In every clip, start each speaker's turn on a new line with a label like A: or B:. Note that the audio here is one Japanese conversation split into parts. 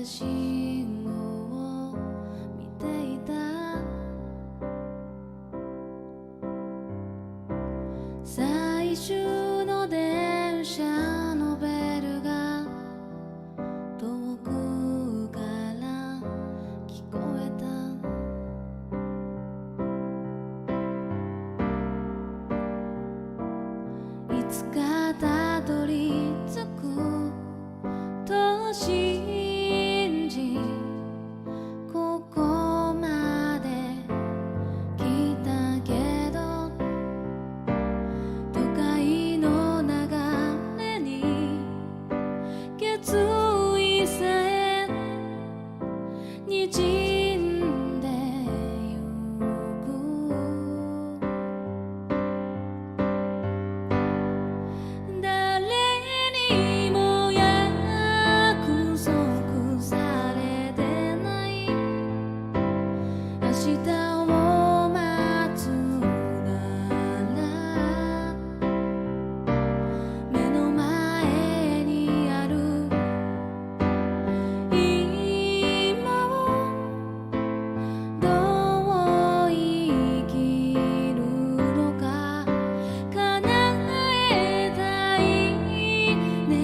A: 信号を見ていた。最終の電車のベルが遠くから聞こえた。いつかたどり着くと信じ、ここまで来たけど、都会の流れに決意さえにじんでゆく。誰にも約束されてない明日を待つなら、目の前にある今をどう生きるのか、叶えたい願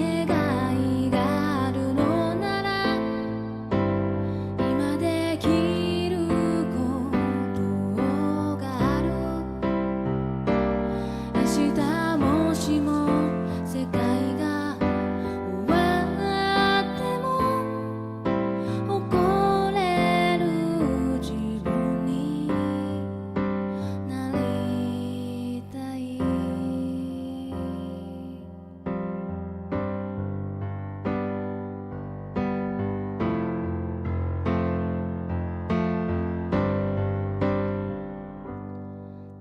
A: いがあるのなら、今できることがある。明日もしも世界が終わっても誇れる自分になりたい。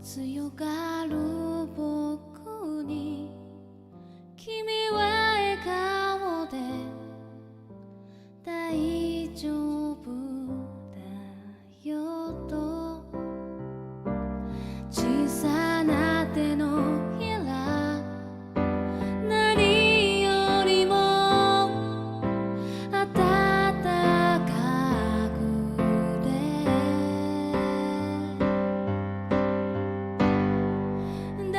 A: 強がる僕に君は笑顔で大丈夫だよと、小さな手のひら何よりも温かくて、誰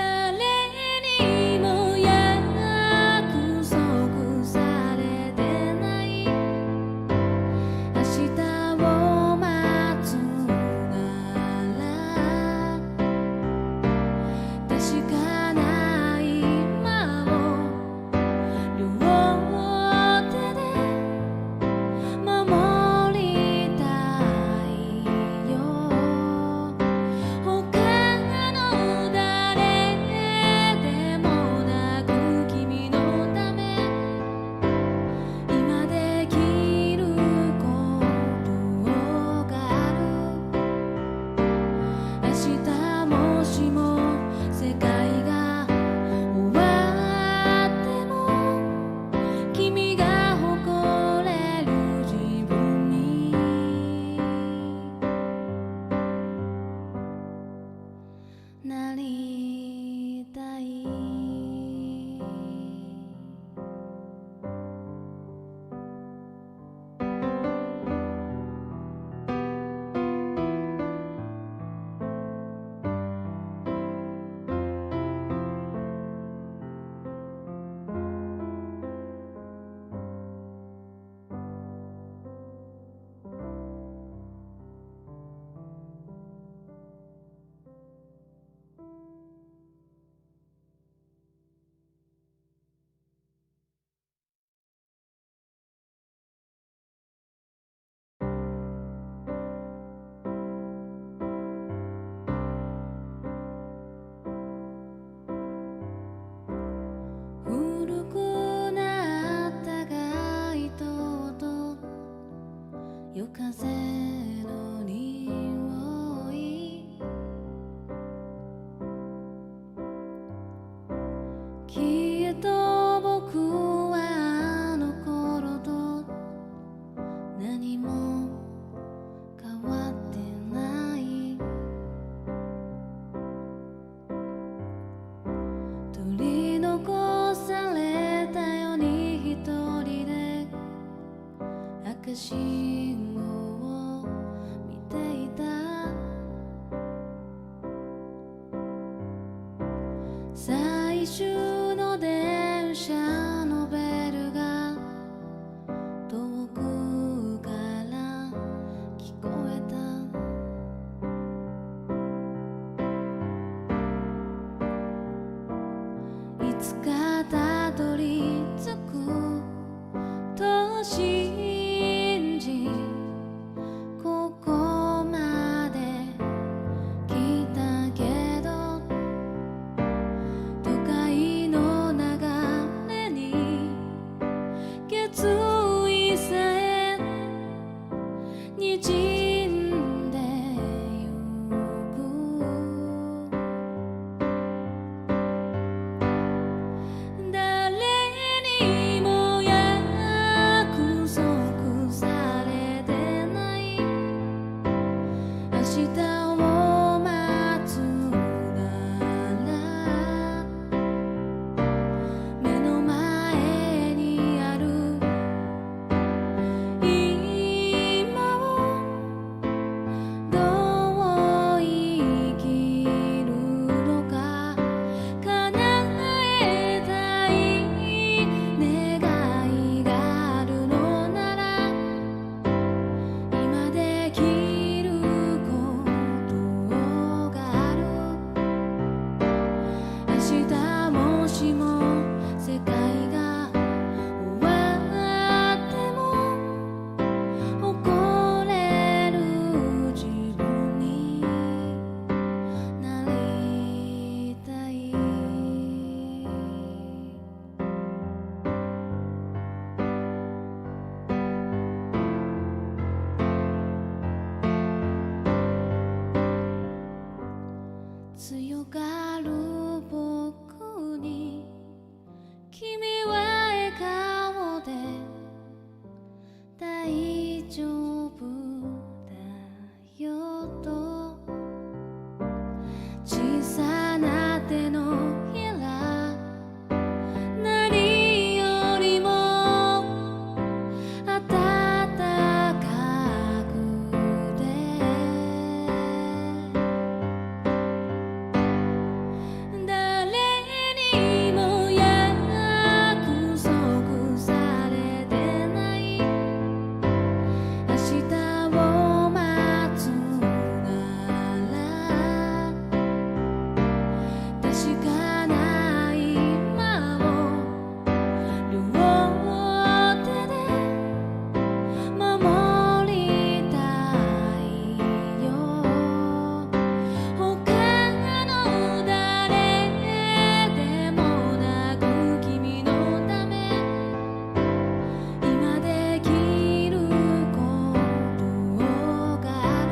A: にも約束されてない明日を待つなら、確かな今を両手で守りたいよ。他の誰でもなく君のため、今できることがある。明日もしも世界が終わっても、君が誇れる自分になりたい。古くなった街灯と夜風の匂い、きっと僕はあの頃と何も変わってない。取り残されたように一人で赤で信号を見ていた。最終の電車のベルが遠くから聞こえた。いつかたどり着くと信じここまで来たけど、都会の流れに決意さえにじんでゆく。誰にも約束されてない明日を待つなら、目の前にある今をどう生きるのか。叶えたい願いがあるのなら、今できることがある。明日もしも世界が終わっても誇れる自分になりたい。強がる僕に君は笑顔で大丈夫だよと、小さな手のひら何よりも温かくて、誰にも約束されてない明日を待つなら、確かな今を両手で守りたいよ。他の誰でもなく君のため、今できることがある。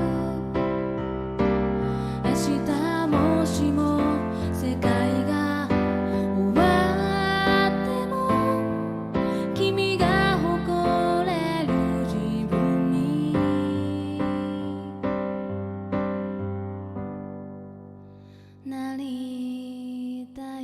A: 明日もしも世界が終わっても君が誇れる自分になりたい。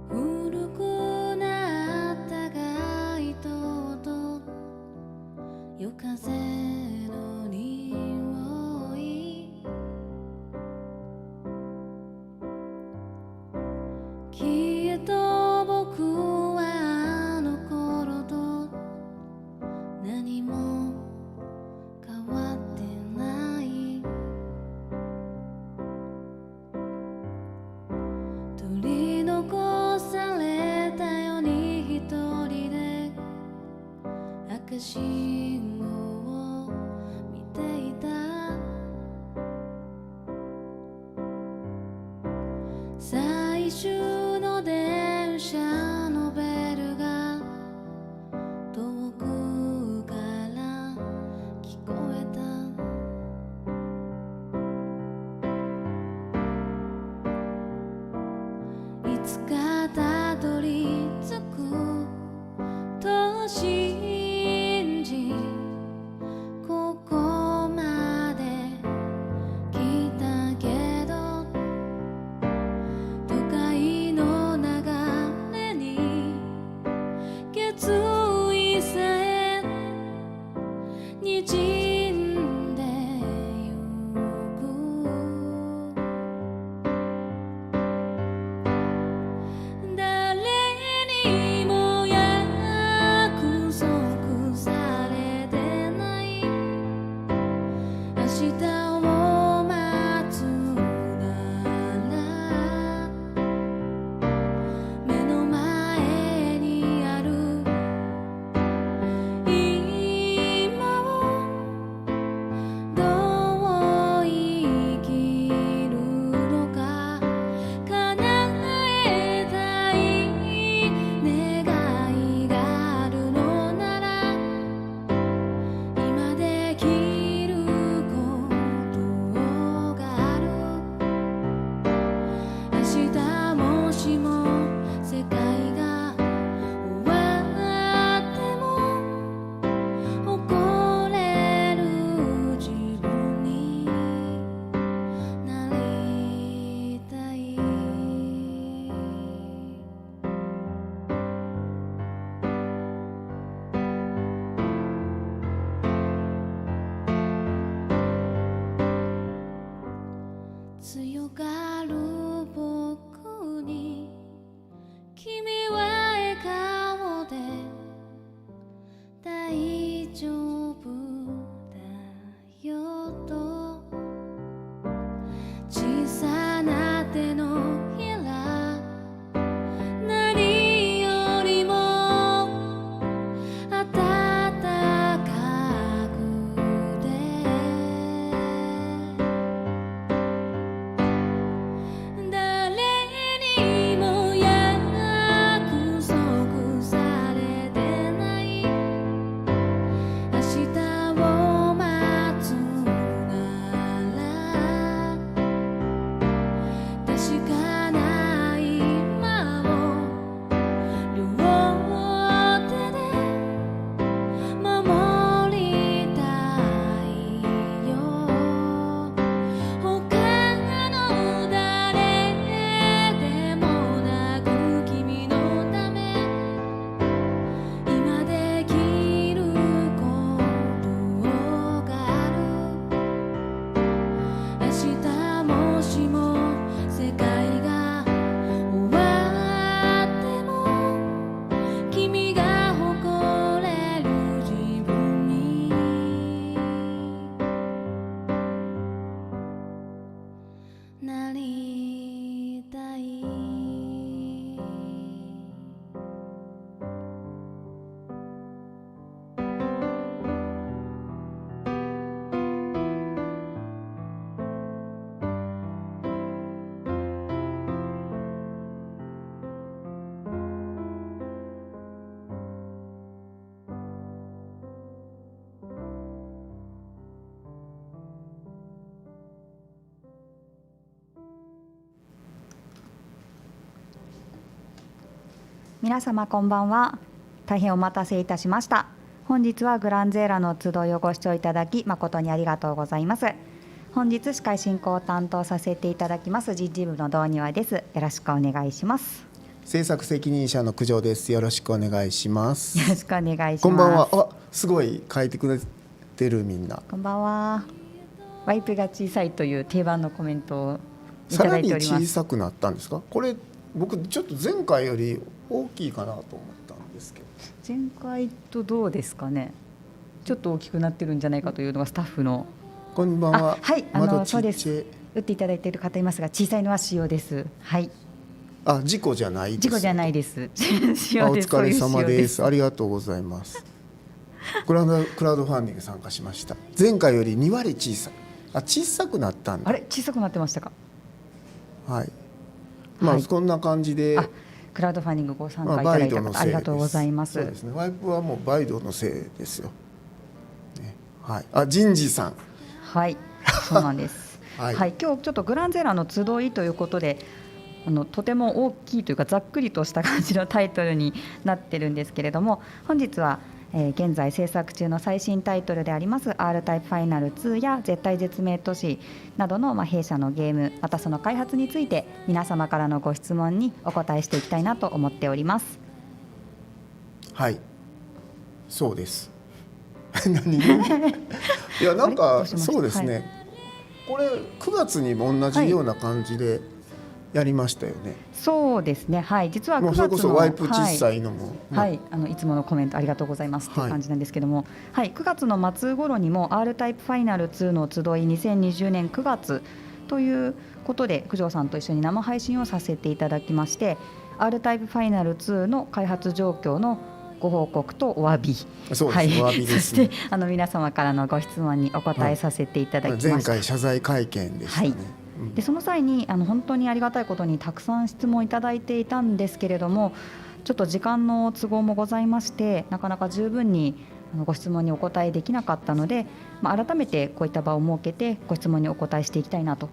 A: 古くなった街灯と夜風の匂い、きっと僕はあの頃と何も変わってない。取り残されたように一人で明赤信号を見ていた最終の電車のベルが遠くから聞こえたいつかたどり着くと信じここまで来たけど都会の流れに決意さえにじんでゆく誰にも約束されてない明日を待つなら目の前にある今をどう生きるのか叶えたい願いがあるのなら今できることがある明日もしも世界が終わっても誇れる自分になりたい強がる僕に君は笑顔で大丈夫だよと小さな手のひら何よりも温かくて誰にも約束されてない明日を待つなら確かな今を両手で守りたいよ他の誰でもなく君のため今できることがある明日もしも世界が終わっても君が誇れる自分になりたい
B: 皆様こんばんは。大変お待たせいたしました。本日はグランゼーラの集いをご視聴いただき誠にありがとうございます。本日司会進行を担当させていただきます人事部の道庭です。よろしくお願いします。
C: 制作責任者の九条です。よろしくお願いします。
B: よろしくお願いします。
C: こんばんは。あ、すごい書いてくれてるみんな。
B: こんばんは。ワイプが小さいという定番のコメントをいただいております。
C: さらに小さくなったんですか？これ僕ちょっと前回より大きいかなと思ったんですけど。
B: 前回とどうですかね。ちょっと大きくなってるんじゃないかというのがスタッフの。
C: こんばんは。
B: はい、
C: まだちっちゃい。
B: そうです。打っていただいている方いますが、小さいのは塩です。はい。
C: あ、事故じゃないです。
B: 事故じゃないです。
C: 塩です。お疲れ様です。ありがとうございます。クラウドファンディング参加しました。前回より2割小さくなったんで、
B: あれ小さくなってましたか。
C: はい、まあ、
B: はい
C: こんな感じで、
B: クラウドファンディングご参加いただいた方、ありがとうございます。
C: そうですね、ワイプはもうバイドのせいですよ、ね、はい、あ、人事さん、
B: はいそうなんです
C: はい、
B: はい、今日ちょっとグランゼーラの集いということでとても大きいというかざっくりとした感じのタイトルになってるんですけれども、本日は、現在制作中の最新タイトルであります R タイプファイナル2や絶対絶命都市などの、弊社のゲーム、またその開発について皆様からのご質問にお答えしていきたいなと思っております。
C: はい、そうです何いやなんかそうですね、はい、これ9月にも同じような感じでやりましたよね。
B: そうですね、はい、実は9月の
C: それこそワイプ小さいのも、
B: はい、いつものコメントありがとうございますっていう感じなんですけども、はい、9月の末頃にも R タイプファイナル2の集い2020年9月ということで九条さんと一緒に生配信をさせていただきまして、 R タイプファイナル2の開発状況のご報告とお詫び、
C: そうです、はい、お詫びです
B: ね、そして皆様からのご質問にお答えさせていただきました。
C: 前回謝罪会見でしたね、はい、
B: でその際に本当にありがたいことにたくさん質問いただいていたんですけれども、ちょっと時間の都合もございましてなかなか十分にご質問にお答えできなかったので、改めてこういった場を設けてご質問にお答えしていきたいなと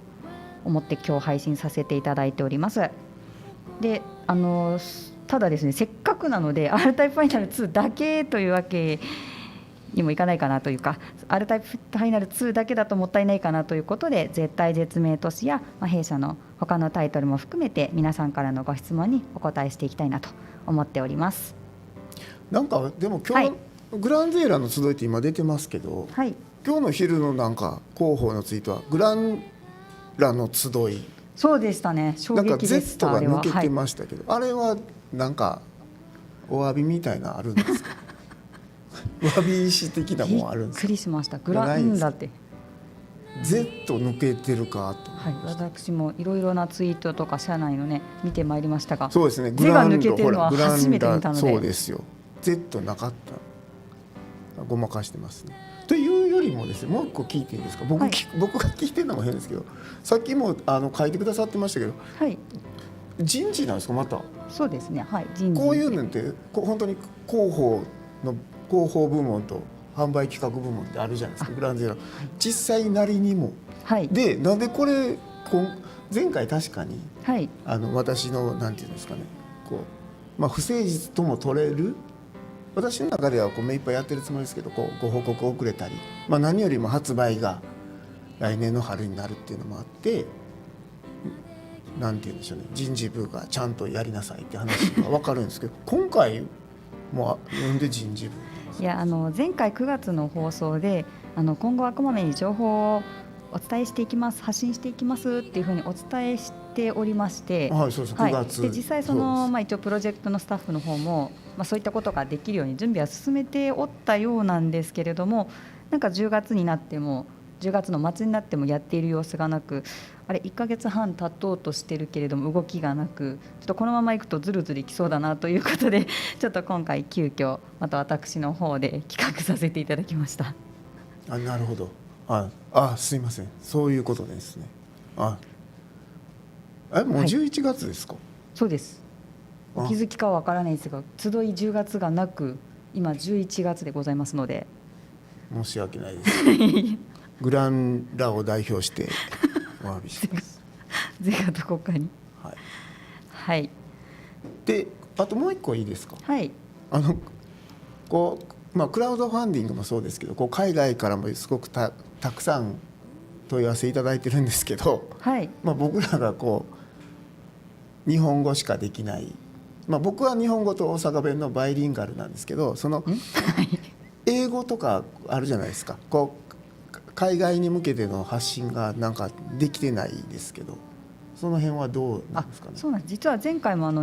B: 思って今日配信させていただいております。でただですね、せっかくなので R タイプファイナル2だけというわけにもいかないかなというか、 R タイプファイナル2だけだともったいないかなということで、絶対絶命都市や、弊社の他のタイトルも含めて皆さんからのご質問にお答えしていきたいなと思っております。
C: なんかでも今日、はい、グランゼーラの集いって今出てますけど、
B: はい、
C: 今日の昼のなんか広報のツイートはグランラの集い、
B: そうでしたね、衝撃でした。
C: なんか Z が抜けてましたけど、あれはなんかお詫びみたいなのあるんですかお詫び意思的なもんあるんですか。
B: びっくりしました。グランラって
C: Z 抜けてるかと、
B: はい、私もいろいろなツイートとか社内のね見てまいりましたが、
C: そうですね、
B: グランラ抜けてるのは初めて見たので、
C: そうですよ、 Z なかった、ごまかしてますね。というよりもですね、もう一個聞いていいですか。僕が聞いてるのも変ですけど、さっきも書いてくださってましたけど、
B: はい、
C: 人事なんですか。また
B: そうですね、はい、人事。
C: こういうのって本当に広報部門と販売企画部門ってあるじゃないですか、グランゼーラ、はい、実際なりにも、はい、でなんでこれ前回確かに、はい、私のなんていうんですかね、不誠実とも取れる、私の中では目いっぱいやってるつもりですけど、ご報告遅れたり、何よりも発売が来年の春になるっていうのもあって、なんて言うんでしょうね、人事部がちゃんとやりなさいって話が分かるんですけど今回もなんで人事部。
B: いや前回9月の放送で今後はこまめに情報をお伝えしていきます、発信していきますっていうふうにお伝えしておりまして、
C: はい、そうです、9月、
B: で実際一応プロジェクトのスタッフの方も、そういったことができるように準備は進めておったようなんですけれども、なんか10月になっても10月の末になってもやっている様子がなく、あれ1ヶ月半経とうとしてるけれども動きがなく、ちょっとこのままいくとずるずるいきそうだなということでちょっと今回急遽また私の方で企画させていただきました。
C: なるほど、すいません、そういうことですね。もう11月ですか。
B: そうです。お気づきかはわからないですが、集い10月がなく今11月でございますので
C: 申し訳ないですグランラを代表してお詫びします
B: ぜひどこかに、
C: はい、
B: はい、
C: であともう一個いいですか。
B: はい、
C: クラウドファンディングもそうですけど、海外からもすごく たくさん問い合わせいただいてるんですけど、はい、僕らが日本語しかできない、僕は日本語と大阪弁のバイリンガルなんですけど、英語とかあるじゃないですか、海外に向けての発信がなんかできてないですけど、その辺はどうなんですかね。
B: そうなんです。実は前回もR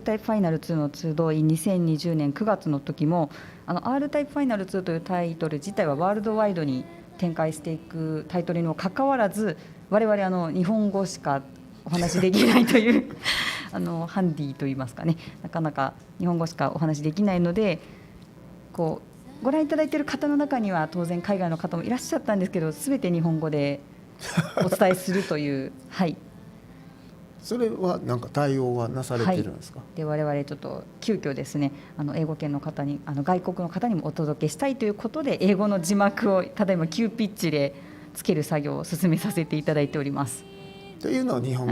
B: タイプファイナル2の集い2020年9月の時もR タイプファイナル2というタイトル自体はワールドワイドに展開していくタイトルにもかかわらず、我々日本語しかお話しできないというハンディと言いますかね、なかなか日本語しかお話できないので、こうご覧いただいている方の中には当然海外の方もいらっしゃったんですけど、全て日本語でお伝えするというはい。
C: それはなんか対応はなされてるんですか？
B: はい、で我々ちょっと急遽ですね、英語圏の方に外国の方にもお届けしたいということで、英語の字幕をただいま急ピッチでつける作業を進めさせていただいております。
C: というのを日本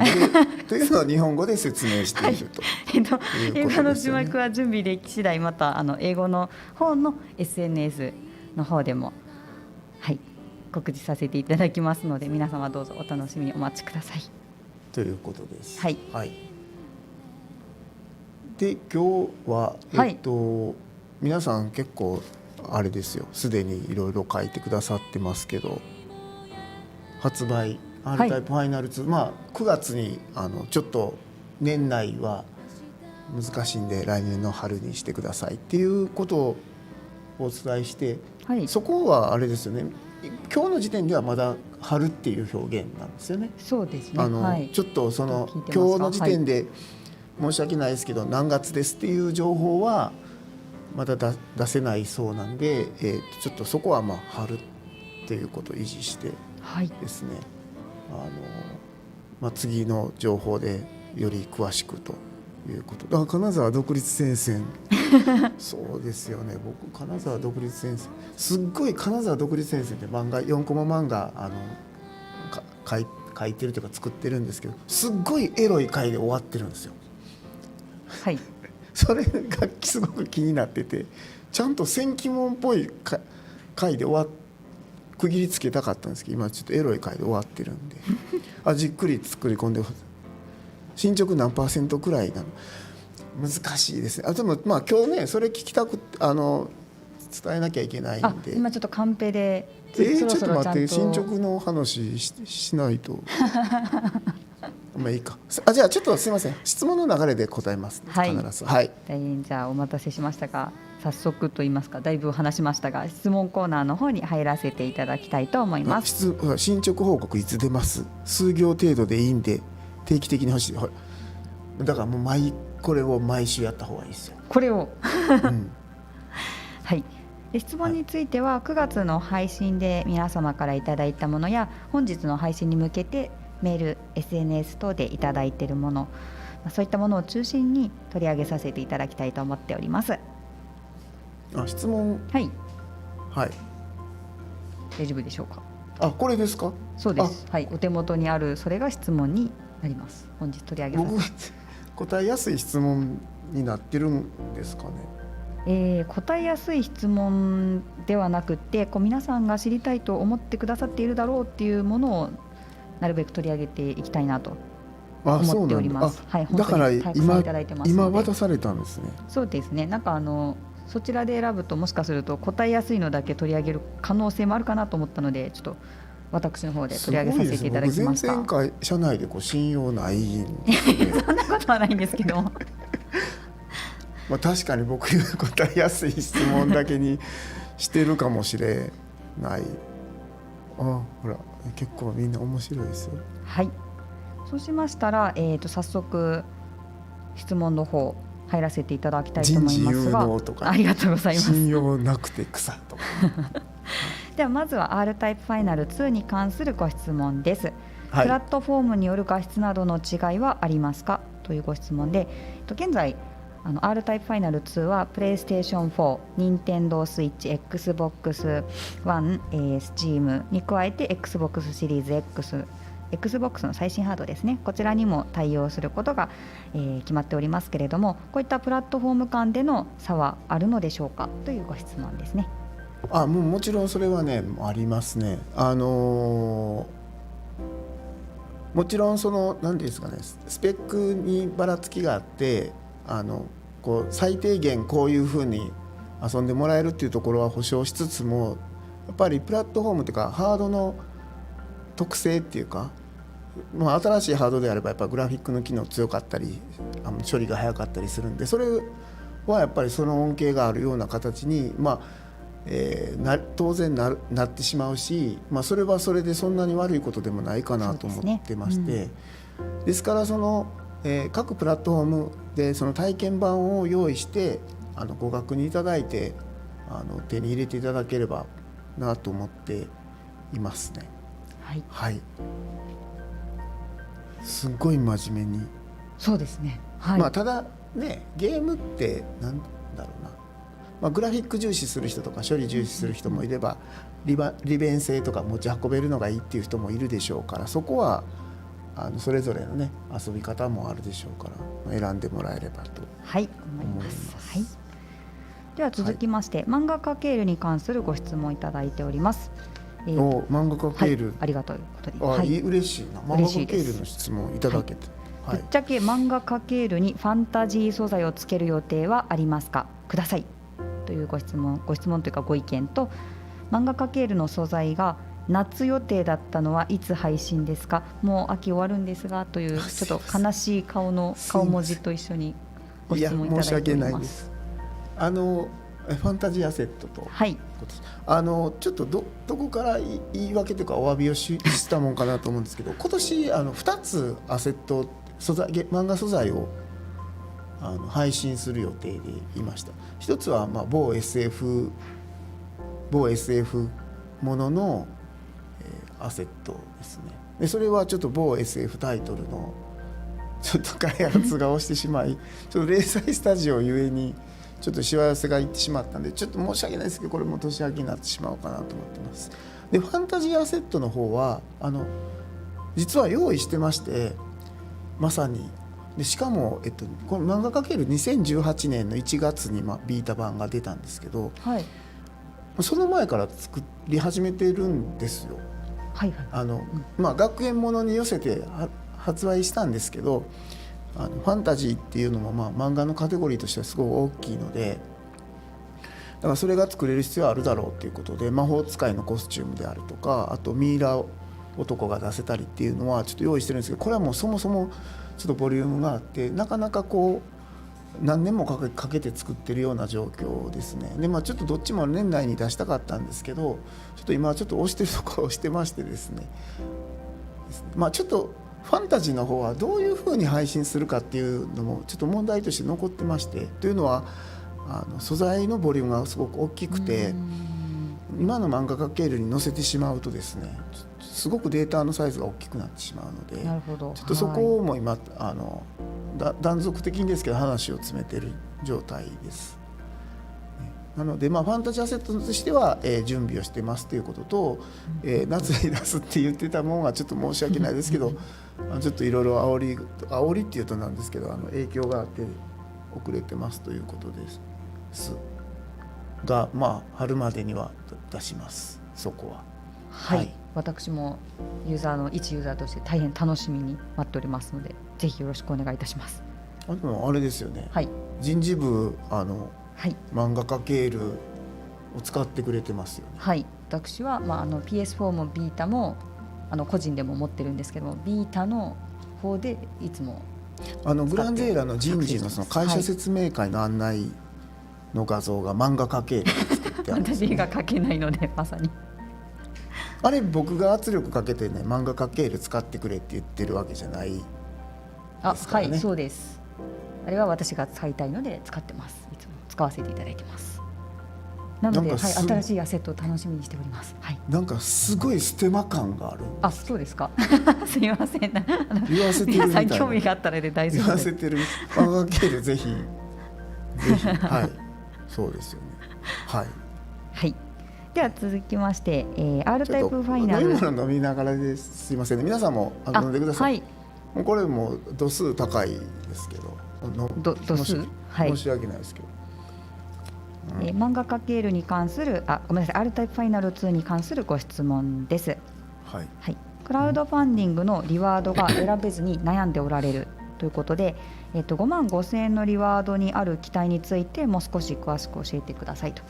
C: 語で説明していると、
B: 英語の字幕は準備でき次第また英語の方の SNS の方でも、はい、告知させていただきますので、皆様どうぞお楽しみにお待ちください
C: ということです。
B: はい、
C: はい、で今日は、皆さん結構あれですよ、すでにいろいろ書いてくださってますけど、発売Rタイプファイナル2、9月にちょっと年内は難しいんで来年の春にしてくださいっていうことをお伝えして、そこはあれですよね、今日の時点ではまだ春っていう表現なんですよね。
B: そうですね、
C: ちょっとその今日の時点で申し訳ないですけど、何月ですっていう情報はまだ出せないそうなんで、ちょっとそこは春っていうことを維持してですね、次の情報でより詳しくということ。金沢独立戦線そうですよね、僕金沢独立戦線すっごい、金沢独立戦線って漫画4コマ漫画書いてるというか作ってるんですけど、すっごいエロい回で終わってるんですよ。
B: はい
C: それがすごく気になってて、ちゃんと戦記門っぽい回で区切りつけたかったんですけど、今ちょっとエロい回で終わってるんでじっくり作り込んで、進捗何%くらいなの難しいですね。でも今日ね、それ聞きたく伝えなきゃいけないんで、
B: 今ちょっとカンペで
C: ちょっと待って、進捗の話 しないといいか。じゃあちょっとすいません、質問の流れで答えます、必ず。はい、
B: 大変じゃあお待たせしましたが、早速と言いますか、だいぶ話しましたが、質問コーナーの方に入らせていただきたいと思います。
C: 進捗報告いつ出ます？数行程度でいいんで定期的に欲しい。だからもうこれを毎週やった方がいいですよ、
B: これをはい。質問については9月の配信で皆様からいただいたものや、本日の配信に向けてメール SNS 等でいただいているもの、そういったものを中心に取り上げさせていただきたいと思っております。
C: 質問、はい、
B: 大丈夫でしょうか？
C: これですか？
B: そうです。はい、お手元にあるそれが質問になります。本日取り上げさせて。
C: 答えやすい質問になってるんですかね？
B: 答えやすい質問ではなくて、皆さんが知りたいと思ってくださっているだろうっていうものをなるべく取り上げていきたいなと思っております。
C: だから今渡されたんですね。
B: そうですね。なんかそちらで選ぶと、もしかすると答えやすいのだけ取り上げる可能性もあるかなと思ったので、ちょっと私の方で取り上げさせていただきました。
C: 僕全然社内で信用ないんですね
B: そんなことはないんですけど
C: 確かに僕答えやすい質問だけにしてるかもしれない。ほら結構みんな面白いですよ。
B: はい、そうしましたら、早速質問の方入らせていただきたいと思いますが、
C: 人事有能とか、
B: ありがとうございます。
C: 信用なくて草とか
B: ではまずは R タイプファイナル2に関するご質問です。プラットフォームによる画質などの違いはありますかというご質問で、現在R タイプファイナル2はプレイステーション4、任天堂スイッチ、Xbox One、Steam に加えて Xbox シリーズ X、Xbox の最新ハードですね、こちらにも対応することが、決まっておりますけれども、こういったプラットフォーム間での差はあるのでしょうかというご質問ですね。
C: もちろんそれはねありますね。もちろん何ていうんですかね、スペックにばらつきがあって、最低限こういうふうに遊んでもらえるっていうところは保証しつつも、やっぱりプラットフォームというかハードの特性っていうか、新しいハードであればやっぱグラフィックの機能強かったり処理が早かったりするんで、それはやっぱりその恩恵があるような形に、当然 なってしまうし、それはそれでそんなに悪いことでもないかなと思ってまして、ですから各プラットフォームでその体験版を用意してご確認いただいて手に入れていただければなと思っていますね。
B: はい、
C: はい、すっごい真面目に。
B: そうですね、はい。
C: ただね、ゲームってなんだろうな、グラフィック重視する人とか処理重視する人もいれば、利便性とか持ち運べるのがいいっていう人もいるでしょうから、そこはそれぞれのね遊び方もあるでしょうから選んでもらえればと
B: 思います。はい、では続きまして、漫画家ケールに関するご質問いただいております。
C: 漫画家ケール、
B: ありがとうということで、
C: 嬉しいな。漫画家ケールの質問いただけて、
B: ぶっちゃけ漫画家ケールにファンタジー素材をつける予定はありますか、くださいというご質問というかご意見と、漫画家ケールの素材が夏予定だったのはいつ配信ですか、もう秋終わるんですがというちょっと悲しい顔文字と一緒にご質問いただいております。
C: 申し訳ないです。ファンタジーアセットと、
B: はい、
C: ちょっと どこから言い訳というかお詫びをしたもんかなと思うんですけど、今年2つアセット漫画素材を配信する予定でいました。一つは某 SF ものの、アセットですね。でそれはちょっと某 SF タイトルのちょっと開発が押してしまいちょっと零細スタジオゆえにちょっとしわ寄せがいってしまったんで、ちょっと申し訳ないですけどこれも年明けになってしまおうかなと思ってます。でファンタジーアセットの方は実は用意してまして、まさにでしかも、この漫画かける2018年の1月にビータ版が出たんですけど、
B: はい、
C: その前から作り始めてるんですよ。
B: はいはい、
C: 学園ものに寄せて発売したんですけど、ファンタジーっていうのも漫画のカテゴリーとしてはすごい大きいので、だからそれが作れる必要あるだろうということで、魔法使いのコスチュームであるとか、あとミイラ男が出せたりっていうのはちょっと用意してるんですけど、これはもうそもそもちょっとボリュームがあってなかなか何年もかけて作ってるような状況ですね。でちょっとどっちも年内に出したかったんですけど、ちょっと今はちょっと押してるところを押してましてですね、ちょっとファンタジーの方はどういうふうに配信するかっていうのもちょっと問題として残ってまして、というのは素材のボリュームがすごく大きくて、今の漫画家ケールに載せてしまうとですね、すごくデータのサイズが大きくなってしまうので、
B: なるほど、
C: ちょっとそこも今、断続的にですけど話を詰めている状態です。なのでファンタジーアセットとしては、準備をしてますということと、夏に出すって言ってたものはちょっと申し訳ないですけどちょっといろいろ煽りっていうとなんですけど影響があって遅れてますということですが、春までには出します。そこは
B: はい、私も一ユーザーとして大変楽しみに待っておりますので、ぜひよろしくお願いいたします。
C: でもあれですよね、
B: はい、
C: 人事部漫画家ケールを使ってくれてますよね。
B: はい、私は、PS4 もビータも個人でも持ってるんですけども、ビータの方でいつも
C: グランゼーラの人事のその会社説明会の案内の画像が漫画家ケールで作ってあるんです、
B: 私が書けないのでまさに
C: あれ僕が圧力かけてね、漫画家ケール使ってくれって言ってるわけじゃないですからね。
B: はい、そうです。あれは私が使いたいので使ってます。いつも使わせていただいてます。なので、新しいアセットを楽しみにしております。はい、
C: なんかすごいステマ感がある。
B: そうですかすいません
C: 言わせてるみたいな、
B: 皆さん興味があったらで大丈夫です。
C: 言わせてる漫画ケールぜひはい、そうですよね。はい、
B: はい、では続きまして、R タイプファイナル。
C: 飲み物飲みながらですいませんね。皆さんも飲んでください。もうこれも度数高いですけど、
B: 度数、
C: 申し訳ないですけど、
B: 漫画家ケールに関するごめんなさい、R タイプファイナル2に関するご質問です。
C: はい、
B: はい、クラウドファンディングのリワードが選べずに悩んでおられるということで、5万5,000円のリワードにある期待についてもう少し詳しく教えてくださいと。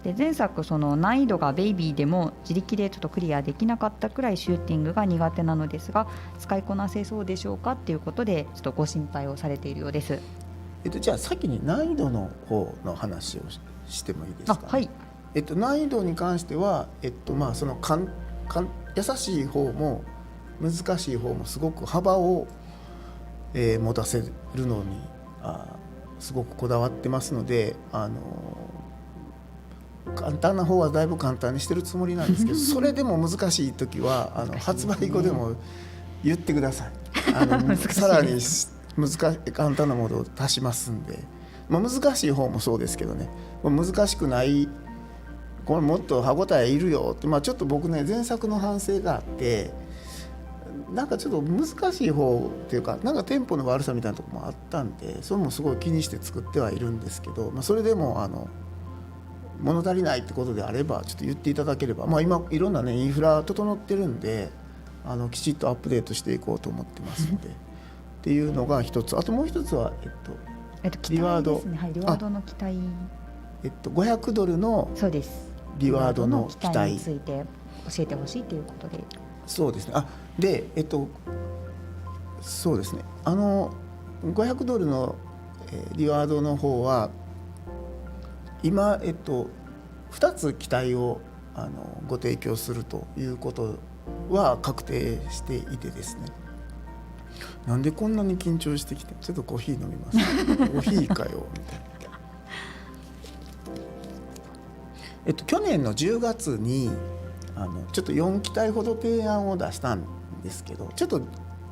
B: で前作その難易度がベイビーでも自力でちょっとクリアできなかったくらいシューティングが苦手なのですが、使いこなせそうでしょうかということでちょっとご心配をされているようです。
C: じゃあ先に難易度の方の話をしてもいいですか。
B: はい、
C: 難易度に関しては、その優しい方も難しい方もすごく幅を持たせるのにすごくこだわってますので、簡単な方はだいぶ簡単にしてるつもりなんですけどそれでも難しい時は発売後でも言ってください。さらに簡単なものを足しますんで、難しい方もそうですけどね、難しくないこれもっと歯応えいるよって、ちょっと僕ね前作の反省があって、なんかちょっと難しい方っていうか、なんかテンポの悪さみたいなところもあったんで、それもすごい気にして作ってはいるんですけど、それでも物足りないってことであればちょっと言っていただければ、今いろんなねインフラ整ってるんできちっとアップデートしていこうと思ってますのでっていうのが一つ。あともう一つは
B: リワードですね。はい、リワードの期待。
C: 500ドルのリワードの期待
B: について教えてほしいということで。
C: そうですね。でそうですね。500ドルのリワードの方は今2つ機体をご提供するということは確定していてですね。なんでこんなに緊張してきて、ちょっとコーヒー飲みますコーヒーかよみたいな。去年の10月にちょっと4機体ほど提案を出したんですけど、ちょっと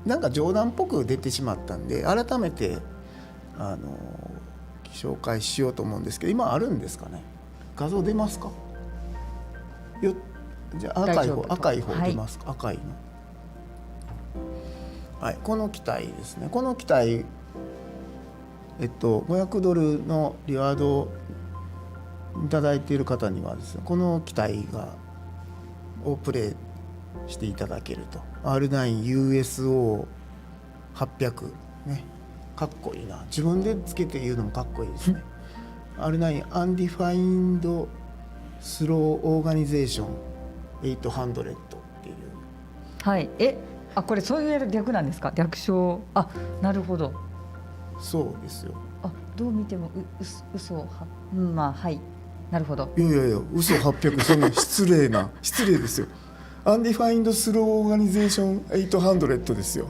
C: なんか冗談っぽく出てしまったんで改めて紹介しようと思うんですけど、今あるんですかね。画像出ますか。じゃあ赤い方出ますか。赤いの、はい、この機体ですね。この機体500ドルのリワードをいただいている方にはですね、この機体をプレイしていただけると。 R9USO800 ね、かっこいいな。自分でつけて言うのもかっこいいですね。R9 Undefined Slow Organization 800っていう。
B: はい。これそういう略なんですか。略称。なるほど。
C: そうですよ。
B: どう見ても嘘は、はい。なるほど。
C: いや嘘800そんな失礼ですよ。Undefined Slow Organization 800ですよ。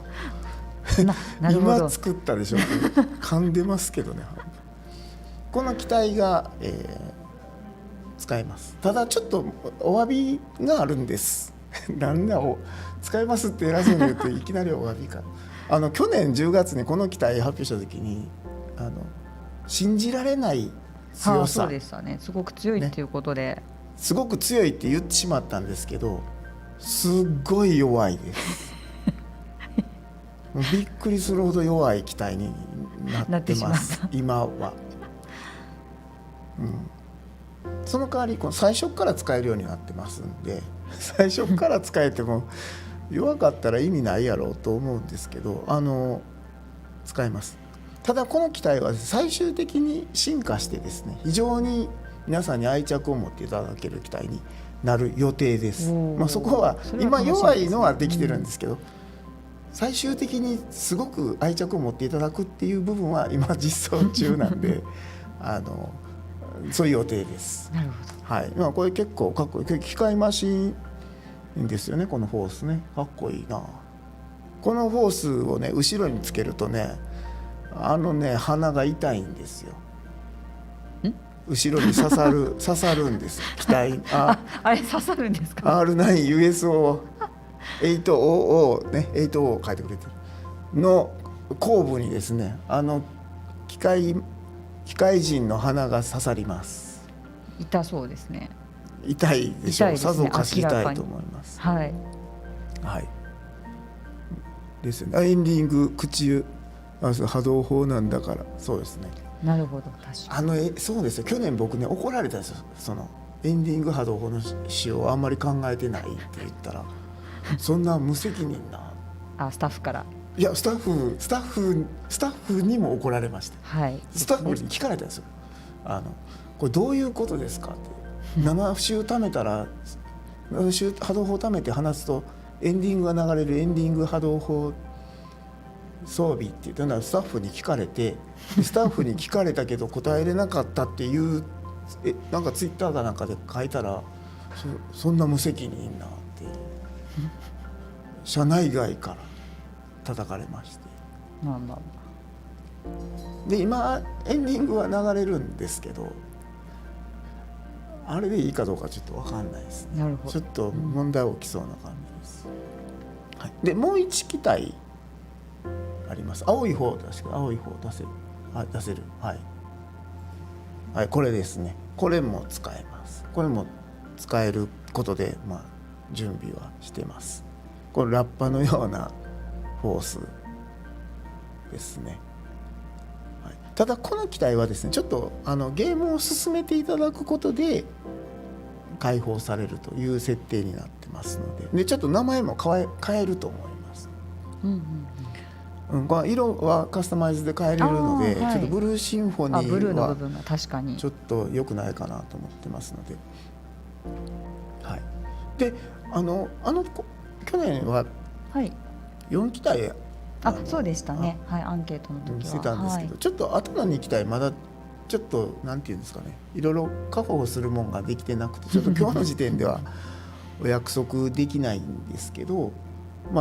B: なるほど。
C: 今作ったでしょ。噛んでますけどね。この機体が、使えます。ただちょっとお詫びがあるんです。なんだ使えますって偉そうに言っていきなりお詫びか。去年10月にこの機体発表した時に信じられない強さ、
B: そうでしたね。すごく強いっていうことで、
C: すごく強いって言ってしまったんですけど、すっごい弱いですもうびっくりするほど弱い機体になってます今は、その代わり最初から使えるようになってますんで、最初から使えても弱かったら意味ないやろうと思うんですけど、使えます。ただこの機体は最終的に進化してですね、非常に皆さんに愛着を持っていただける機体になる予定です。そこは今弱いのはできてるんですけど、最終的にすごく愛着を持っていただくっていう部分は今実装中なんでそういう予定です。
B: なるほど。
C: はい、これ結構かっこいい機械マシンですよね。このフォースね、かっこいいな。このフォースをね後ろにつけるとね、鼻が痛いんですよ。後ろに刺さるんですよ。機体
B: あれ刺さるんですか。
C: R9USO800 ね、800を書いてくれてるの後部にですね、機械人の鼻が刺さります。
B: 痛そうですね。
C: 痛いでしょう。さぞかし痛いと思います。
B: はい
C: はいですね。エンディング口波動砲なんだから。そうですね。
B: なるほど。確かに
C: そうですよ。去年僕ね怒られたんですよ。そのエンディング波動砲の使用をあんまり考えてないって言ったらそんな無責任な
B: スタッフから。
C: いやスタッフにも怒られました。
B: はい。
C: スタッフに聞かれたんですよ。これどういうことですかって。7周貯めたら7周波動砲貯めて放つとエンディングが流れるエンディング波動砲装備っていうのはスタッフに聞かれて、スタッフに聞かれたけど答えれなかったっていうなんかツイッターかなんかで書いたら そんな無責任なって社内外から叩かれまして、
B: まあまあ
C: で今エンディングは流れるんですけど、あれでいいかどうかちょっと分かんないですね。
B: なるほど。
C: ちょっと問題起きそうな感じです、はい、でもう1機体あります。青い方、確か青い方出せる、出せる、はい、はい、これですね。これも使えます。これも使えることで、準備はしてます。これラッパのようなフォースですね。はい、ただこの機体はですね、ちょっとゲームを進めていただくことで解放されるという設定になってますので、ちょっと名前も変えると思います。この色はカスタマイズで変えれるので、
B: はい、
C: ちょっとブルーシンフォニ
B: ブルーの
C: ーは
B: 部分が確かに
C: ちょっと良くないかなと思ってますので、はい、で去年は4機体、
B: そうでしたね、はい、アンケートの時は
C: してたんですけど、ちょっと後の2機体まだちょっとなんていうんですかね、いろいろ確保するもんができてなくて、ちょっと今日の時点ではお約束できないんですけど、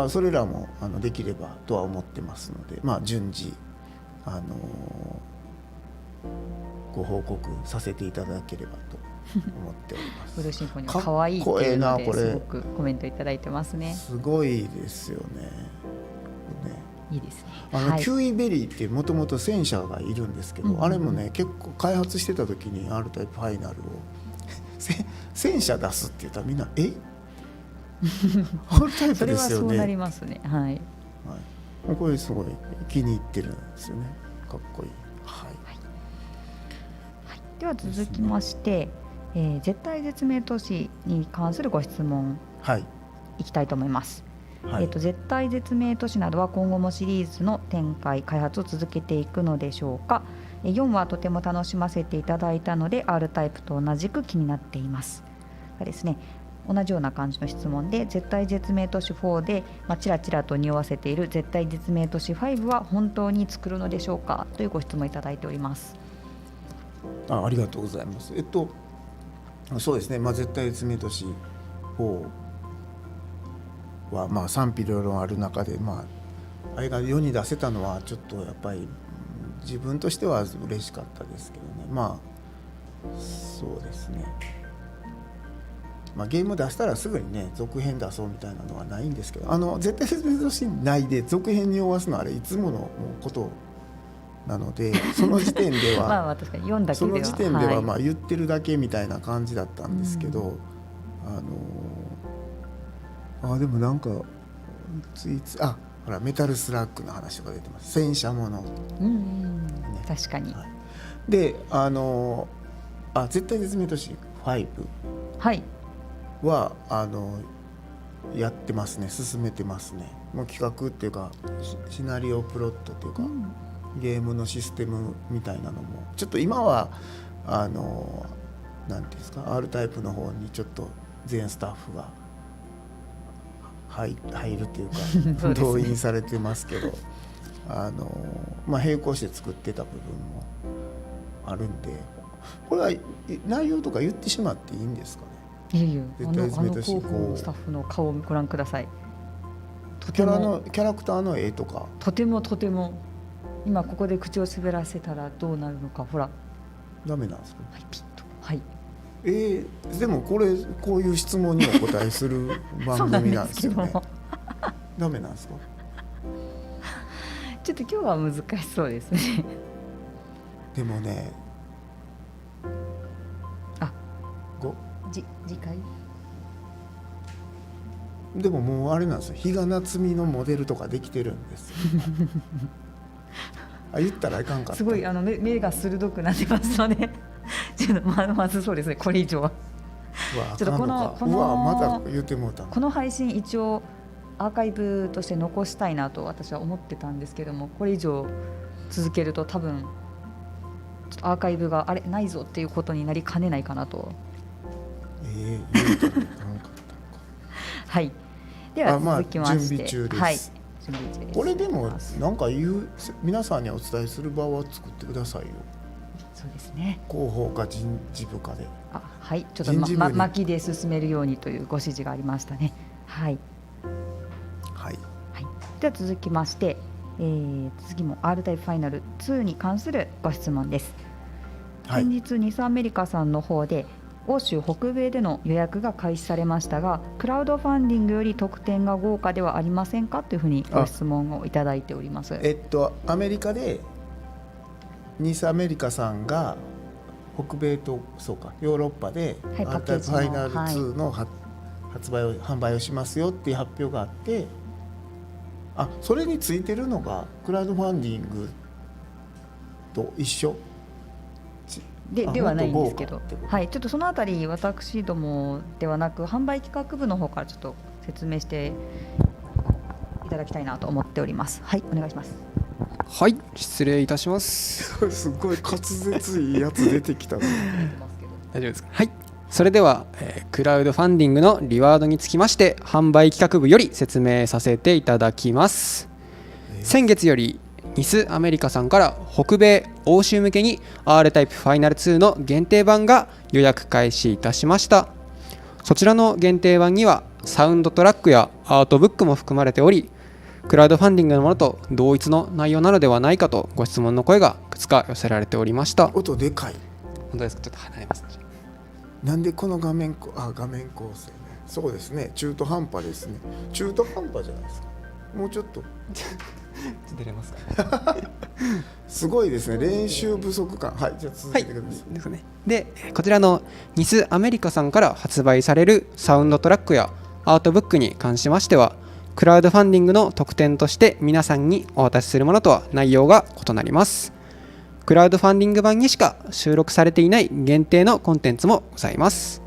C: それらもできればとは思ってますので、順次ご報告させていただければと思っております。
B: ブルーシンフォニーは可愛いっていうのですごくコメントいただいてますね。
C: すごいですよね。
B: いいですね。
C: キウイベリーってもともと戦車がいるんですけど、あれもね結構開発してた時に R タイプファイナルを戦車出すって言ったらみんなR タイプですよね。
B: それはそうなりますね。はい、はい、
C: これすごい気に入ってるんですよね。かっこいい。はい、
B: はい、では続きまして、絶対絶命都市に関するご質問、いきたいと思います。絶対絶命都市などは今後もシリーズの展開開発を続けていくのでしょうか。4はとても楽しませていただいたので R タイプと同じく気になっていますですね。同じような感じの質問で、絶対絶命都市4で、ちらちらと匂わせている絶対絶命都市5は本当に作るのでしょうかというご質問いただいております。
C: ありがとうございます。そうですね、絶対絶命都市4は賛否両論ある中で、あれが世に出せたのはちょっとやっぱり自分としては嬉しかったですけどね。そうですね、ゲーム出したらすぐにね続編出そうみたいなのはないんですけど、絶対絶命都市内で続編に追わすのはあれいつものことなので、その時点では
B: 確かに読んだけでは
C: その時点では言ってるだけみたいな感じだったんですけど、でもなんかついついほらメタルスラッグの話とか出てます。戦車もの、
B: 確かに、
C: で絶対絶命都市5は、やってますね。進めてますね。もう企画っていうかシナリオプロットっていうか、ゲームのシステムみたいなのもちょっと今はなんていうんですか、 R タイプの方にちょっと全スタッフが入るっていうか動員されてますけど、並行して作ってた部分もあるんで、これは内容とか言ってしまっていいんですかね。
B: いや広報スタッフの顔をご覧ください。
C: キャラクターの絵とか
B: とても今ここで口を滑らせたらどうなるのか、ほら
C: ダメなんですか。
B: ピッと、はい、
C: でもこういう質問にお答えする番組なんですよね。ダメなんですか。
B: ちょっと今日は難しそうですね。
C: でもね、
B: 次回
C: でももうあれなんですよ、比嘉夏美のモデルとかできてるんですよ。言ったらいかんかった。
B: すごい目が鋭くなってますのでちょっとまずそうですね、これ以上は
C: ちょっとこのまだ言ってもうた。
B: この配信一応アーカイブとして残したいなと私は思ってたんですけども、これ以上続けると多分ちょっとアーカイブがないぞっていうことになりかねないかなと。はい、では続きまして、
C: 準備中です。
B: はい、
C: これでもなんか皆さんにお伝えする場を作ってくださいよ。
B: そうですね、
C: 広報か人事部かで、
B: はい、ちょっと巻きで進めるようにというご指示がありましたね。はい、
C: はい、
B: では続きまして、次も R タイプファイナル2に関するご質問です。
C: はい、
B: 先日ニスアメリカさんの方で欧州北米での予約が開始されましたが、クラウドファンディングより特典が豪華ではありませんかというふうにご質問をいただいております。
C: アメリカでニスアメリカさんが北米とそうかヨーロッパで、
B: はい、
C: アルタイプファイナル2の、販売をしますよっていう発表があって、それについてるのがクラウドファンディングと一緒
B: ではないんですけど、はい、ちょっとそのあたり私どもではなく販売企画部の方からちょっと説明していただきたいなと思っております。はい、お願いします。
D: はい、失礼いたします。
C: すごい滑舌いいやつ出てきたね
D: 大丈夫ですか。はい、それでは、クラウドファンディングのリワードにつきまして販売企画部より説明させていただきます。先月よりニスアメリカさんから北米欧州向けに R タイプファイナル2の限定版が予約開始いたしました。そちらの限定版にはサウンドトラックやアートブックも含まれており、クラウドファンディングのものと同一の内容なのではないかとご質問の声がいくつか寄せられておりました。
C: 音でかい。
D: 本当ですか。ちょっと離れます。
C: なんでこの画面構成ね。そうですね、中途半端ですね。中途半端じゃないですか。もうちょっと
D: 出れますか
C: すごいですね、練習不足感。はい、じゃあ続けてください。
D: はい、ですね。で、こちらのニスアメリカさんから発売されるサウンドトラックやアートブックに関しましては、クラウドファンディングの特典として皆さんにお渡しするものとは内容が異なります。クラウドファンディング版にしか収録されていない限定のコンテンツもございます。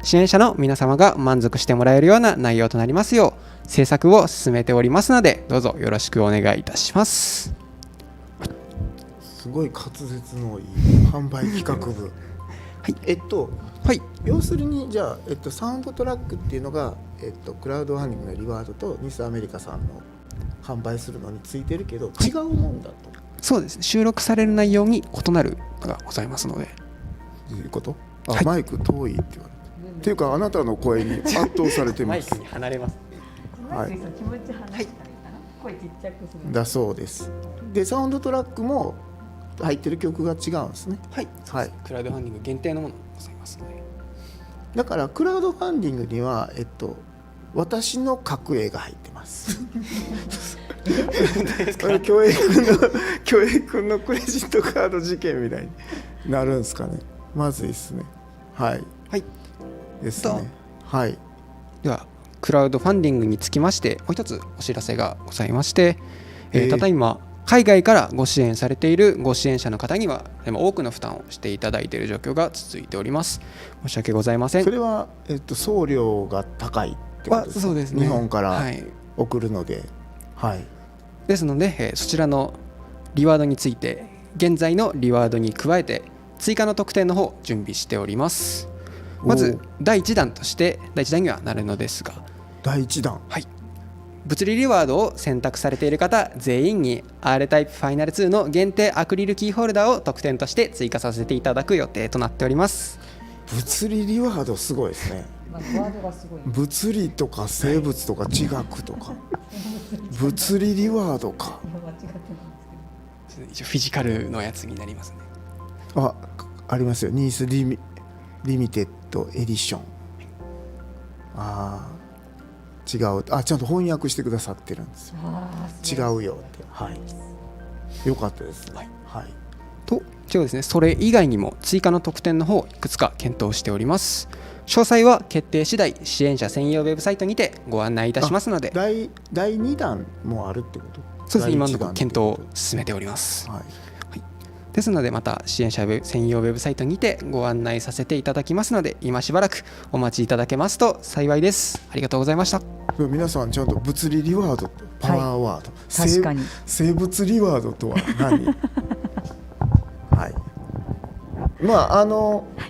D: 支援者の皆様が満足してもらえるような内容となりますよう制作を進めておりますので、どうぞよろしくお願いいたします。
C: すごい滑舌のいい販売企画部
D: はい、
C: はい、要するにじゃあ、サウンドトラックっていうのが、クラウドファンディングのリワードとニスアメリカさんの販売するのについてるけど、違うもんだと。
D: そうですね、収録される内容に異なるのがございますので。
C: ということ？
D: はい、
C: マイク遠いって言われて。っていうかあなたの声に圧倒されてます。
D: マイクに離れます。
C: はい。
B: 気持ち離したらいいかな。声ちっちゃくする。
C: だそうです。で、サウンドトラックも入ってる曲が違うんですね。
D: はい。はい。クラウドファンディング限定のものがございますので。
C: だからクラウドファンディングには私の格絵が入ってます。京平君のクレジットカード事件みたいになるんですかね。まずいですね。はい。
D: はい。
C: ですね。はい。
D: ではクラウドファンディングにつきましてもう一つお知らせがございまして、ただいま海外からご支援されているご支援者の方には多くの負担をしていただいている状況が続いております。申し訳ございません。
C: それは、送料が高いってことですか？
D: そうですね。
C: 日本から送るので、はい。
D: ですので、そちらのリワードについて現在のリワードに加えて追加の特典の方準備しております。まず第1弾として第1弾にはなるのですが、
C: 第1弾、
D: はい、物理リワードを選択されている方全員に R タイプファイナル2の限定アクリルキーホルダーを特典として追加させていただく予定となっております。
C: 物理リワードすごいですね。物理とか生物とか地学とか物理リワードか。
D: 一応フィジカルのやつになりますね。
C: ありますよ。ニースリミテッドエディション。違う。ちゃんと翻訳してくださってるんですよ。違うよって。はい。よかったですね。はい。
D: と一応ですね、それ以外にも追加の特典の方をいくつか検討しております。詳細は決定次第支援者専用ウェブサイトにてご案内いたしますので。
C: 第2弾もあるってこと？
D: そうですね、今のところ検討を進めております。はい。ですのでまた支援者専用ウェブサイトにてご案内させていただきますので、今しばらくお待ちいただけますと幸いです。ありがとうございました。
C: 皆さんちゃんと物理リワードとパワーワード、
B: 確かに
C: 生物リワードとは何はい、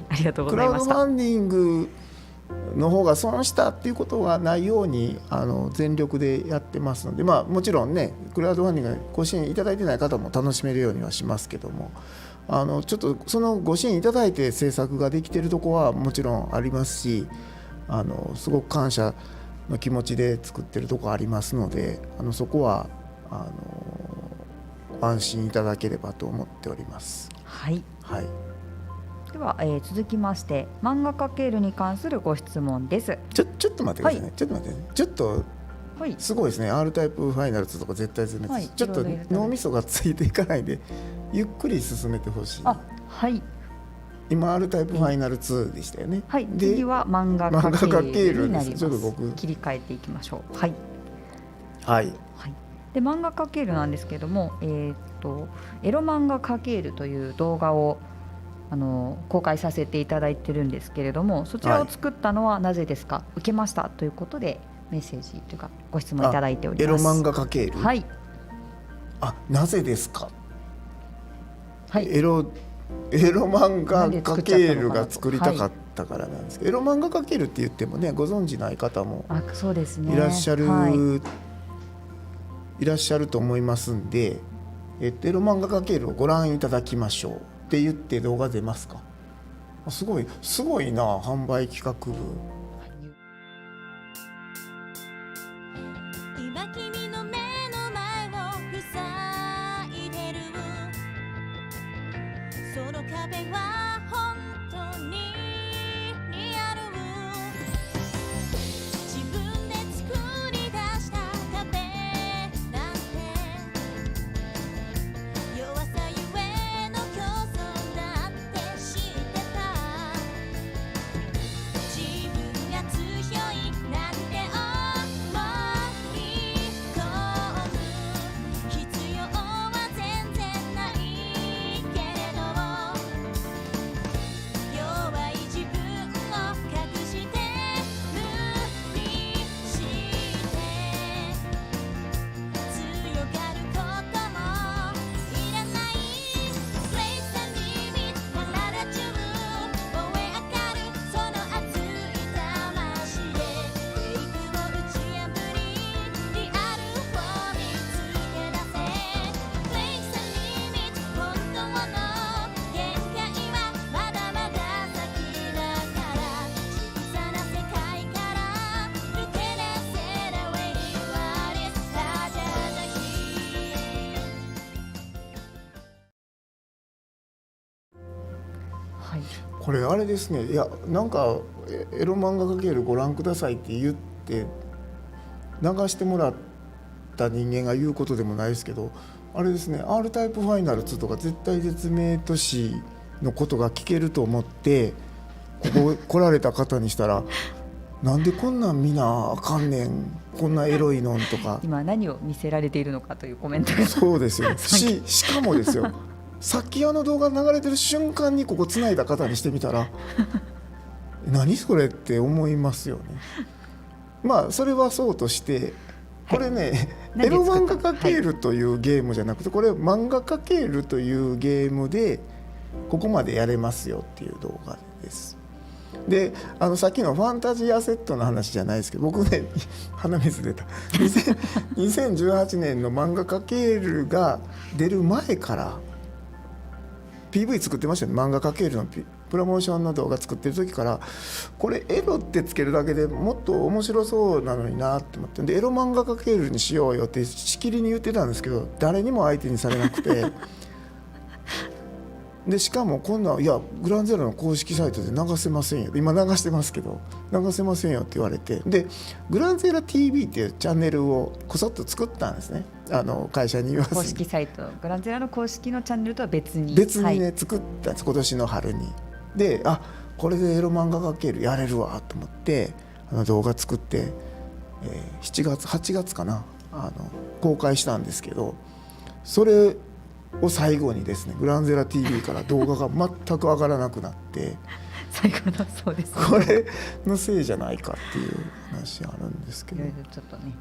B: ありがとうご
C: ク
B: ざいました。
C: ラウドファンディングの方が損したっていうことがないように全力でやってますので、もちろんねクラウドファンディングご支援いただいてない方も楽しめるようにはしますけども、ちょっとそのご支援いただいて制作ができているところはもちろんありますし、すごく感謝の気持ちで作ってるところありますので、そこは安心いただければと思っております。
B: はい、
C: はい、
B: では、続きまして漫画×に関するご質問です。
C: ちょっと待ってくださいね、ちょっと待ってね、ちょっとすごいですね、R タイプファイナル2とか絶対全滅、ちょっと脳みそがついていかないでゆっくり進めてほしい。
B: はい、
C: 今 R タイプファイナル2でしたよね。
B: はい、次は漫画×になります。
C: ちょっと僕
B: 切り替えていきましょう。はい、
C: はい、
B: で漫画×なんですけども、エロ漫画×という動画を公開させていただいてるんですけれども、そちらを作ったのはなぜですか、受けましたということでメッセージというかご質問いただいております。
C: エロ漫画×、
B: はい、
C: なぜですか。
B: はい、
C: エロ漫画×が作りたかったからなんですけど、エロ漫画×って言ってもねご存じない方も
B: そうですね、
C: いらっしゃる、いらっしゃると思いますんで、エロ漫画×をご覧いただきましょうって言って動画出ますか。すごいな、販売企画部。
A: 今君の目の前を塞いでる、その壁は本当にリアル、自分で作り出した壁なんて弱さゆえの競争だって知ってた、自分が強いなんて思い込む必要は全然ないけれど、弱い自分を隠して無理して強がることもいらない。 Place a limit 体中燃え上がるその熱い魂へ、フェイクを打ち破りリアルを見つけ出せ。 Place a limit 本当の限界はまだまだ先だから、小さな世界から抜け出せる Where you are is larger than he。
B: はい、
C: これあれですね、いやなんかエロ漫画×ご覧くださいって言って流してもらった人間が言うことでもないですけど、あれですね、 R タイプファイナル2とか絶対絶命都市のことが聞けると思ってここ来られた方にしたらなんでこんなん見なあかんねん、こんなエロいのんとか
B: 今何を見せられているのかというコメントが
C: そうですよしかもですよ、さっき流れてる瞬間にここ繋いだ方にしてみたら何それって思いますよね。まあそれはそうとしてこれね、エロ漫画×というゲームじゃなくて、これ漫画×というゲームでここまでやれますよっていう動画です。でさっきのファンタジーアセットの話じゃないですけど、僕ね鼻水出た2018年の漫画×が出る前から PV 作ってましたね。漫画×のプロモーションの動画作ってる時から、これエロってつけるだけでもっと面白そうなのになって思って、でエロ漫画×にしようよってしきりに言ってたんですけど、誰にも相手にされなくてでしかもこんないやグランゼロの公式サイトで流せませんよ、今流してますけど流せませんよって言われて、でグランゼロ TV っていうチャンネルをこそっと作ったんですね。会社に言わずに
B: 公式サイトグランゼロの公式のチャンネルとは別に
C: ね、作ったんです、今年の春に。でこれでエロ漫画×やれるわと思って動画作って、8月かな公開したんですけど、それを最後にですねグランゼラ TV から動画が全く上がらなくなって
B: 最後のそうです、ね、
C: これのせいじゃないかっていう話あるんですけど、
B: いろいろちょっとね、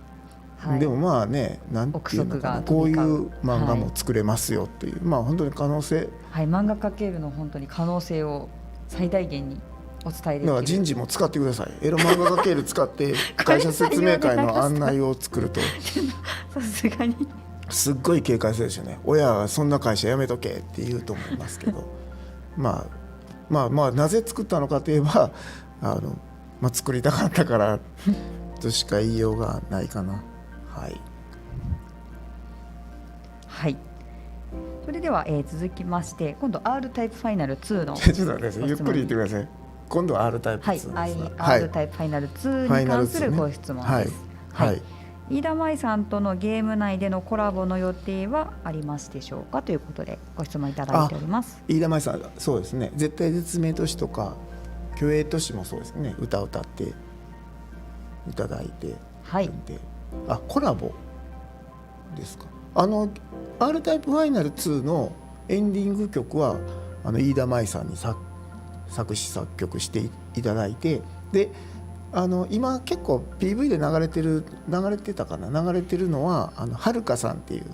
B: はい、
C: でもまあね、なんていうのかな、こういう漫画も作れますよっていう、まあ本当に可能性、
B: はい、漫画×の本当に可能性を最大限にお伝えできる。
C: だから人事も使ってください。エロ漫画×使って会社説明会の案内を作ると
B: さすがに
C: すっごい警戒するでしょうね。親はそんな会社やめとけって言うと思いますけどまあなぜ作ったのかといえば作りたかったからとしか言いようがないかな。はい、
B: はい、それでは、続きまして今度 R タイプファイナル2の
C: ちょっと待ってください、ゆっくり言ってください。今度は R タイプ2です、
B: はい、R タイプファイナル2に関するご質問です。はい、飯田舞さんとのゲーム内でのコラボの予定はありますでしょうかということでご質問いただいております。
C: 飯田舞さん、そうですね、絶対絶命都市とか虚栄都市もそうですね、歌を歌っていただいてるんで、はい、コラボですか。R タイプファイナル2のエンディング曲は飯田舞さんに作詞作曲していただいて、で今結構 PV で流れてるのははるかさんっていう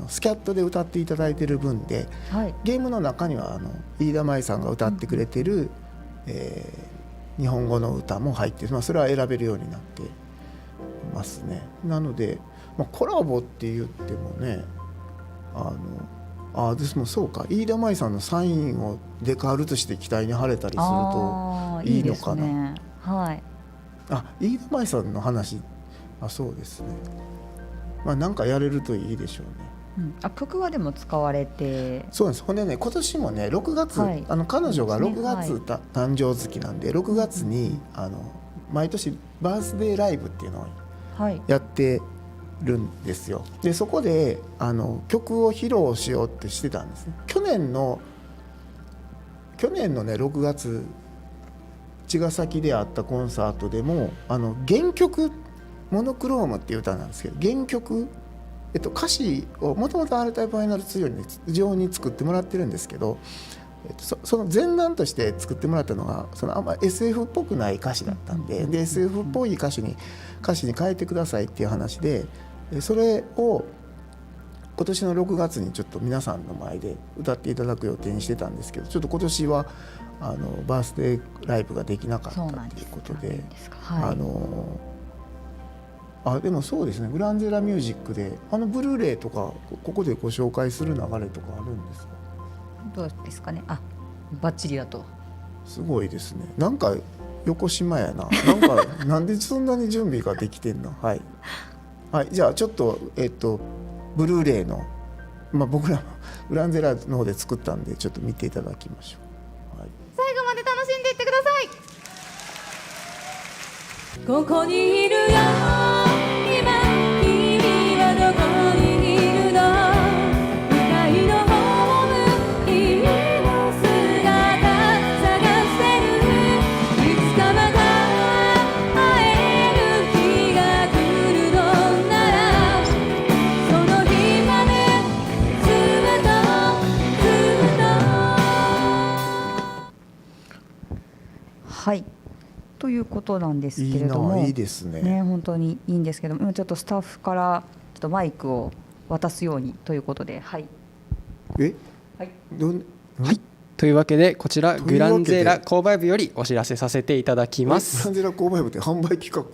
C: スキャットで歌っていただいてる分で、はい、ゲームの中には飯田舞さんが歌ってくれてる、日本語の歌も入って、それは選べるようになってますね。なので、コラボって言ってもね、ですもそうか、飯田舞さんのサインをデカールとして機体に貼れたりするといいのかな。いいですね、はい、飯田舞さんの話、そうですね、なんかやれるといいでしょうね。
B: 曲はでも使われて、
C: そうです。ほんでね、今年もね6月、はい、彼女が6月、ね、誕生月なんで6月に毎年バースデーライブっていうのをやってるんですよ。でそこで曲を披露しようってしてたんですね。去年のね6月茅ヶ崎であったコンサートでも原曲モノクロームっていう歌なんですけど、原曲、歌詞をもともと R タイプファイナル2上に作ってもらってるんですけど、その前段として作ってもらったのがあんま SF っぽくない歌詞だったんで、SF っぽい歌詞に変えてくださいっていう話で、それを今年の6月にちょっと皆さんの前で歌っていただく予定にしてたんですけど、ちょっと今年はバースデーライブができなかったということで、でもそうですね、グランゼラミュージックでブルーレイとかここでご紹介する流れとかあるんですか？
B: どうですかね。バッチリだと。す
C: ごいですね。なんか横島やな。なんでそんなに準備ができてんの？はい。はい、じゃあちょっとブルーレイの僕らグランゼラの方で作ったんでちょっと見ていただきましょう。はい、
A: 最後まで楽しんでいってください。ここにいるよ。
B: はい、ということなんですけれども、
C: いいですね。
B: 本当にいいんですけども、ちょっとスタッフからちょっとマイクを渡すようにということで、はい。
C: はい、
D: はい、というわけでこちらグランゼーラ購買部よりお知らせさせていただきます。
C: グランゼーラ購買部って販売企画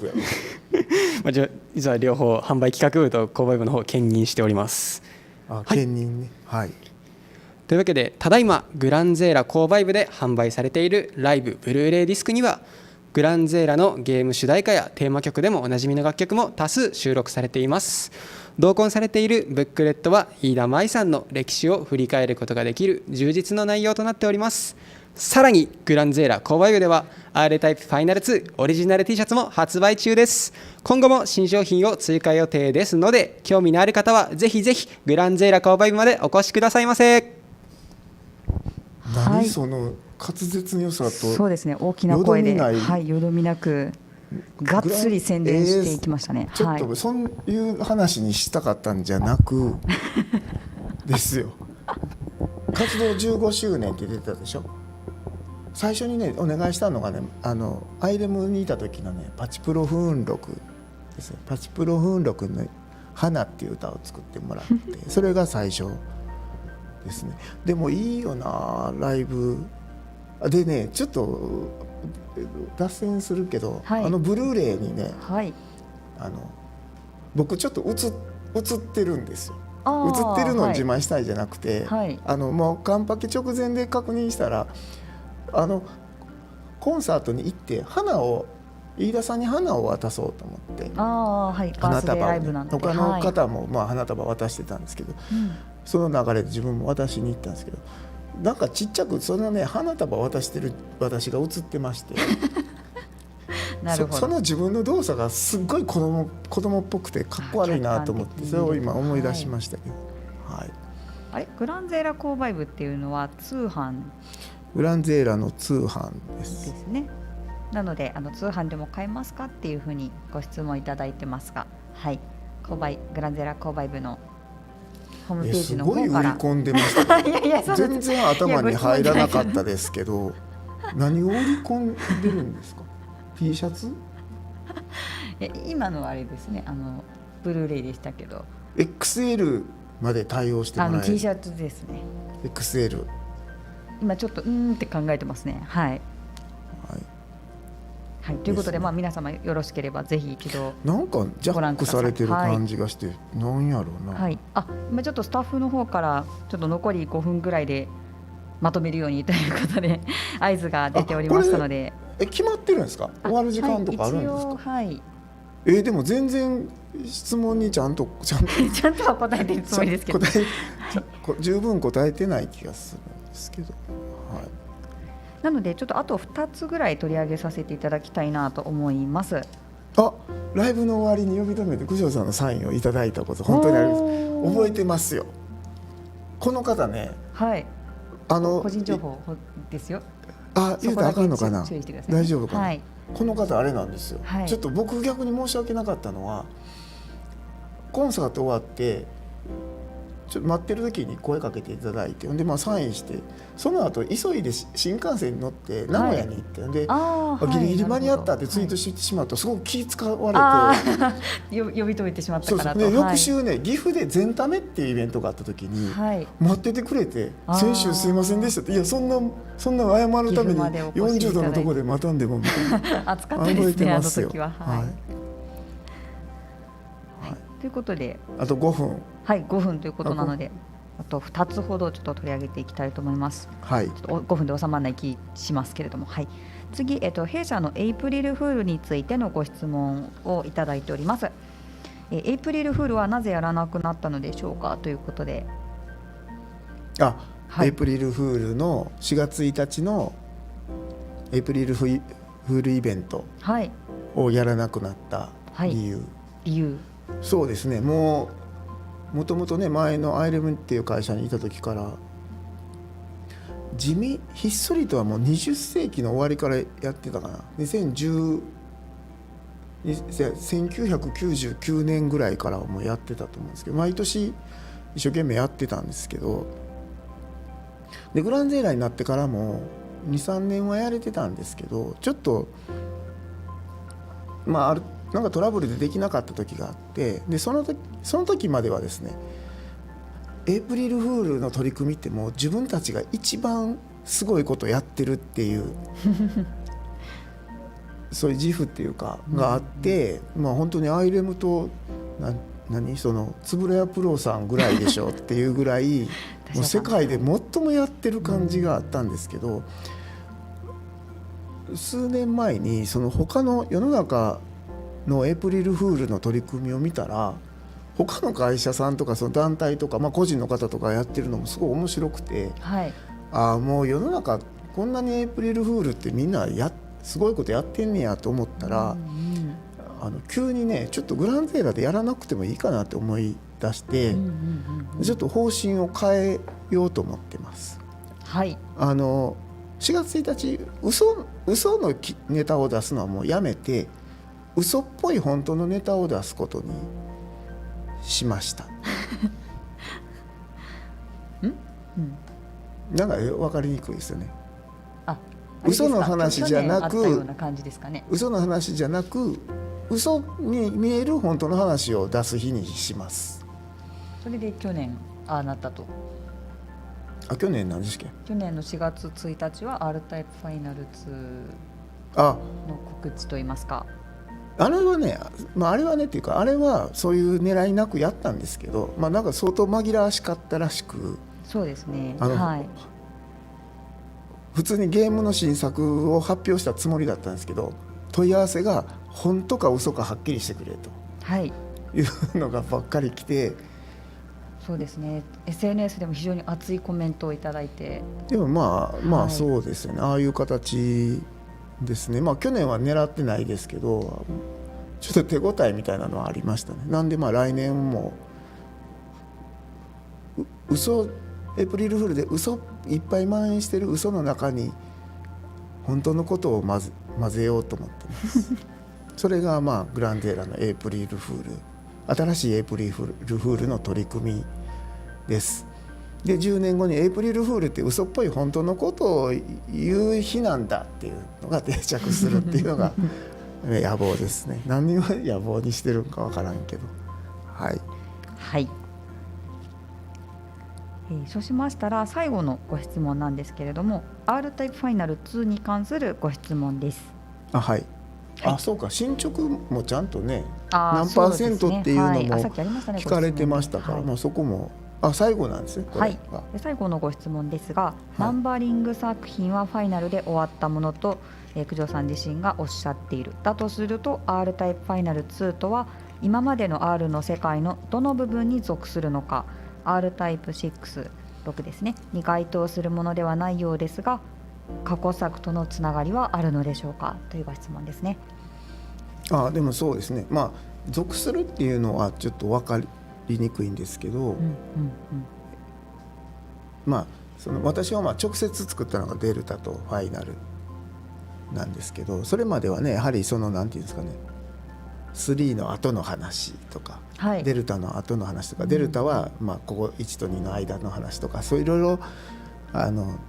C: や
D: 実は両方販売企画部と購買部の方を兼任しております。
C: 兼任ね。はい。
D: というわけでただいまグランゼーラ購買部で販売されているライブブルーレイディスクにはグランゼーラのゲーム主題歌やテーマ曲でもおなじみの楽曲も多数収録されています。同梱されているブックレットは飯田舞さんの歴史を振り返ることができる充実の内容となっております。さらにグランゼーラ購買部では R タイプファイナル2オリジナル T シャツも発売中です。今後も新商品を追加予定ですので、興味のある方はぜひぜひグランゼーラ購買部までお越しくださいませ。
C: 何その滑舌の良さと、
B: そうですね、大きな声でよどみなくがっつり宣伝していきましたね。
C: ちょっとそういう話にしたかったんじゃなくですよ。活動15周年って出てたでしょ。最初にねお願いしたのがね、アイレムにいた時のねパチプロフーン録ですね。パチプロフーン録の花っていう歌を作ってもらってそれが最初ですね。でもいいよなライブでね、ちょっと脱線するけど、はい、ブルーレイにね、はい、僕ちょっと映ってるんですよ。映ってるのを自慢したいじゃなくて、はい、もうカンパケ直前で確認したらコンサートに行って飯田さんに花を渡そうと思って、
B: はい、バースデーライブなんで
C: 他の方も花束渡してたんですけど、その流れで自分も渡しに行ったんですけど、なんかちっちゃくそのね花束渡してる私が映ってまして
B: なるほど。
C: その自分の動作がすっごい子供っぽくてかっこ悪いなと思って、それを今思い出しましたけど、はい、
B: あれグランゼーラ購買部っていうのは通販
C: グランゼーラの通販です
B: ですね。なので通販でも買えますかっていうふうにご質問いただいてますが、はい、グランゼーラ購買部のホームページの方から
C: すごい売り込んでました
B: いやいやそう
C: 全然頭に入らなかったですけど何を売り込んでるんですかT シャツ
B: 今のはあれですね、ブルーレイでしたけど
C: XL まで対応してもらえる
B: T シャツですね。
C: XL
B: 今ちょっとって考えてますね。はい、
C: はい
B: はい、ということで、皆様よろしければぜひ一度
C: なんかジャックされてる感じがして、なんやろうな、
B: はい、今ちょっとスタッフの方からちょっと残り5分ぐらいでまとめるようにということで合図が出ておりましたので。
C: 決まってるんですか？終わる時間とかあるんですか？
B: はい、
C: でも全然質問にちゃんと
B: ちゃんとは答えてるつもりですけど
C: 十分答えてない気がするんですけど、はい、
B: なのでちょっとあと2つぐらい取り上げさせていただきたいなと思います。
C: ライブの終わりに呼び止めて九条さんのサインをいただいたこと本当にあります。覚えてますよ。この方ね、
B: はい、個人情報ですよ。
C: 言うたらあかんのかな、大丈夫かな、はい、この方あれなんですよ、はい、ちょっと僕逆に申し訳なかったのはコンサート終わってちょっと待ってる時に声かけていただいて、でサインして、その後急いで新幹線に乗って名古屋に行って、でギリギリ間に合ったってツイートしてしまうとすごく気使われ
B: て呼び止めてしまったからと。
C: 翌週ね、岐阜で全タメっていうイベントがあった時に、待っててくれて先週すいませんでしたって、いやそんな謝るために40度のところで待たんでもみたいな
B: 暑かったですね、あの時は。ということで
C: あと5分、
B: はい、5分ということなのであと2つほどちょっと取り上げていきたいと思います。はい、ちょっと5分で収まらない気しますけれども、はい、次、弊社のエイプリルフールについてのご質問をいただいております。エイプリルフールはなぜやらなくなったのでしょうかということで、
C: エイプリルフールの4月1日のエイプリルフールイベントをやらなくなった理由、そうですね、もともとね前のアイレムっていう会社にいた時からひっそりとはもう20世紀の終わりからやってたかな、1999年ぐらいからもうやってたと思うんですけど、毎年一生懸命やってたんですけど、でグランゼーラになってからも 2,3 年はやれてたんですけど、ちょっとなんかトラブルでできなかった時があって、でその時まではですね、エイプリルフールの取り組みってもう自分たちが一番すごいことやってるっていうそういう自負っていうかがあって、本当にアイレムとそのつぶらやプロさんぐらいでしょっていうぐらいもう世界で最もやってる感じがあったんですけど、数年前にその他の世の中のエイプリルフールの取り組みを見たら、他の会社さんとかその団体とか、個人の方とかやってるのもすごい面白くて、もう世の中こんなにエイプリルフールってみんなすごいことやってんねやと思ったら、急にねちょっとグランゼーラでやらなくてもいいかなって思い出して、ちょっと方針を変えようと思ってます。はい、4月1日嘘のネタを出すのはもうやめて、嘘っぽい本当のネタを出すことにしましたなんか分かりにくいですよね。嘘の話じゃなく、嘘の話じゃなく嘘に見える本当の話を出す日にします。
B: それで去年なったと。
C: 去年何でしたっけ？
B: 去年の4月1日は R タイプファイナル2の告知といいますか、
C: あれはねっていうか、あれはそういう狙いなくやったんですけど、なんか相当紛らわしかったらしく、
B: そうですね、
C: 普通にゲームの新作を発表したつもりだったんですけど、問い合わせが本当か嘘かはっきりしてくれと、いうのがばっかり来て、
B: そうですね、SNS でも非常に熱いコメントをいただいて。
C: でもまあそうですよね、ああいう形ですね。去年は狙ってないですけど、ちょっと手応えみたいなのはありましたね。なんで来年もエイプリルフールで嘘いっぱい蔓延してる嘘の中に本当のことを混ぜようと思ってますそれがグランデーラのエイプリルフール、新しいエイプリルフールの取り組みです。で10年後にエイプリルフールって嘘っぽい本当のことを言う日なんだっていうのが定着するっていうのが野望ですね。何を野望にしてるんかわからんけど、はい、
B: はい。そうしましたら最後のご質問なんですけれども、 R タイプファイナル2に関するご質問です。
C: はい、はい、そうか、進捗もちゃんとね何パーセントっていうのも聞かれてましたから、そこも最後なんですね、これ。
B: はい、最後のご質問ですが、ナンバリング作品はファイナルで終わったものと、九条さん自身がおっしゃっている。だとすると R タイプファイナル2とは今までの R の世界のどの部分に属するのか、 R タイプ6、6ですねに該当するものではないようですが、過去作とのつながりはあるのでしょうか、というご質問ですね。
C: でもそうですね、属するっていうのはちょっと分かりにくいんですけど、私は直接作ったのがデルタとファイナルなんですけど、それまではねやはりなんていうんですかね、3の後の話とか、デルタの後の話とか、デルタはここ1と2の間の話とか、そういろいろ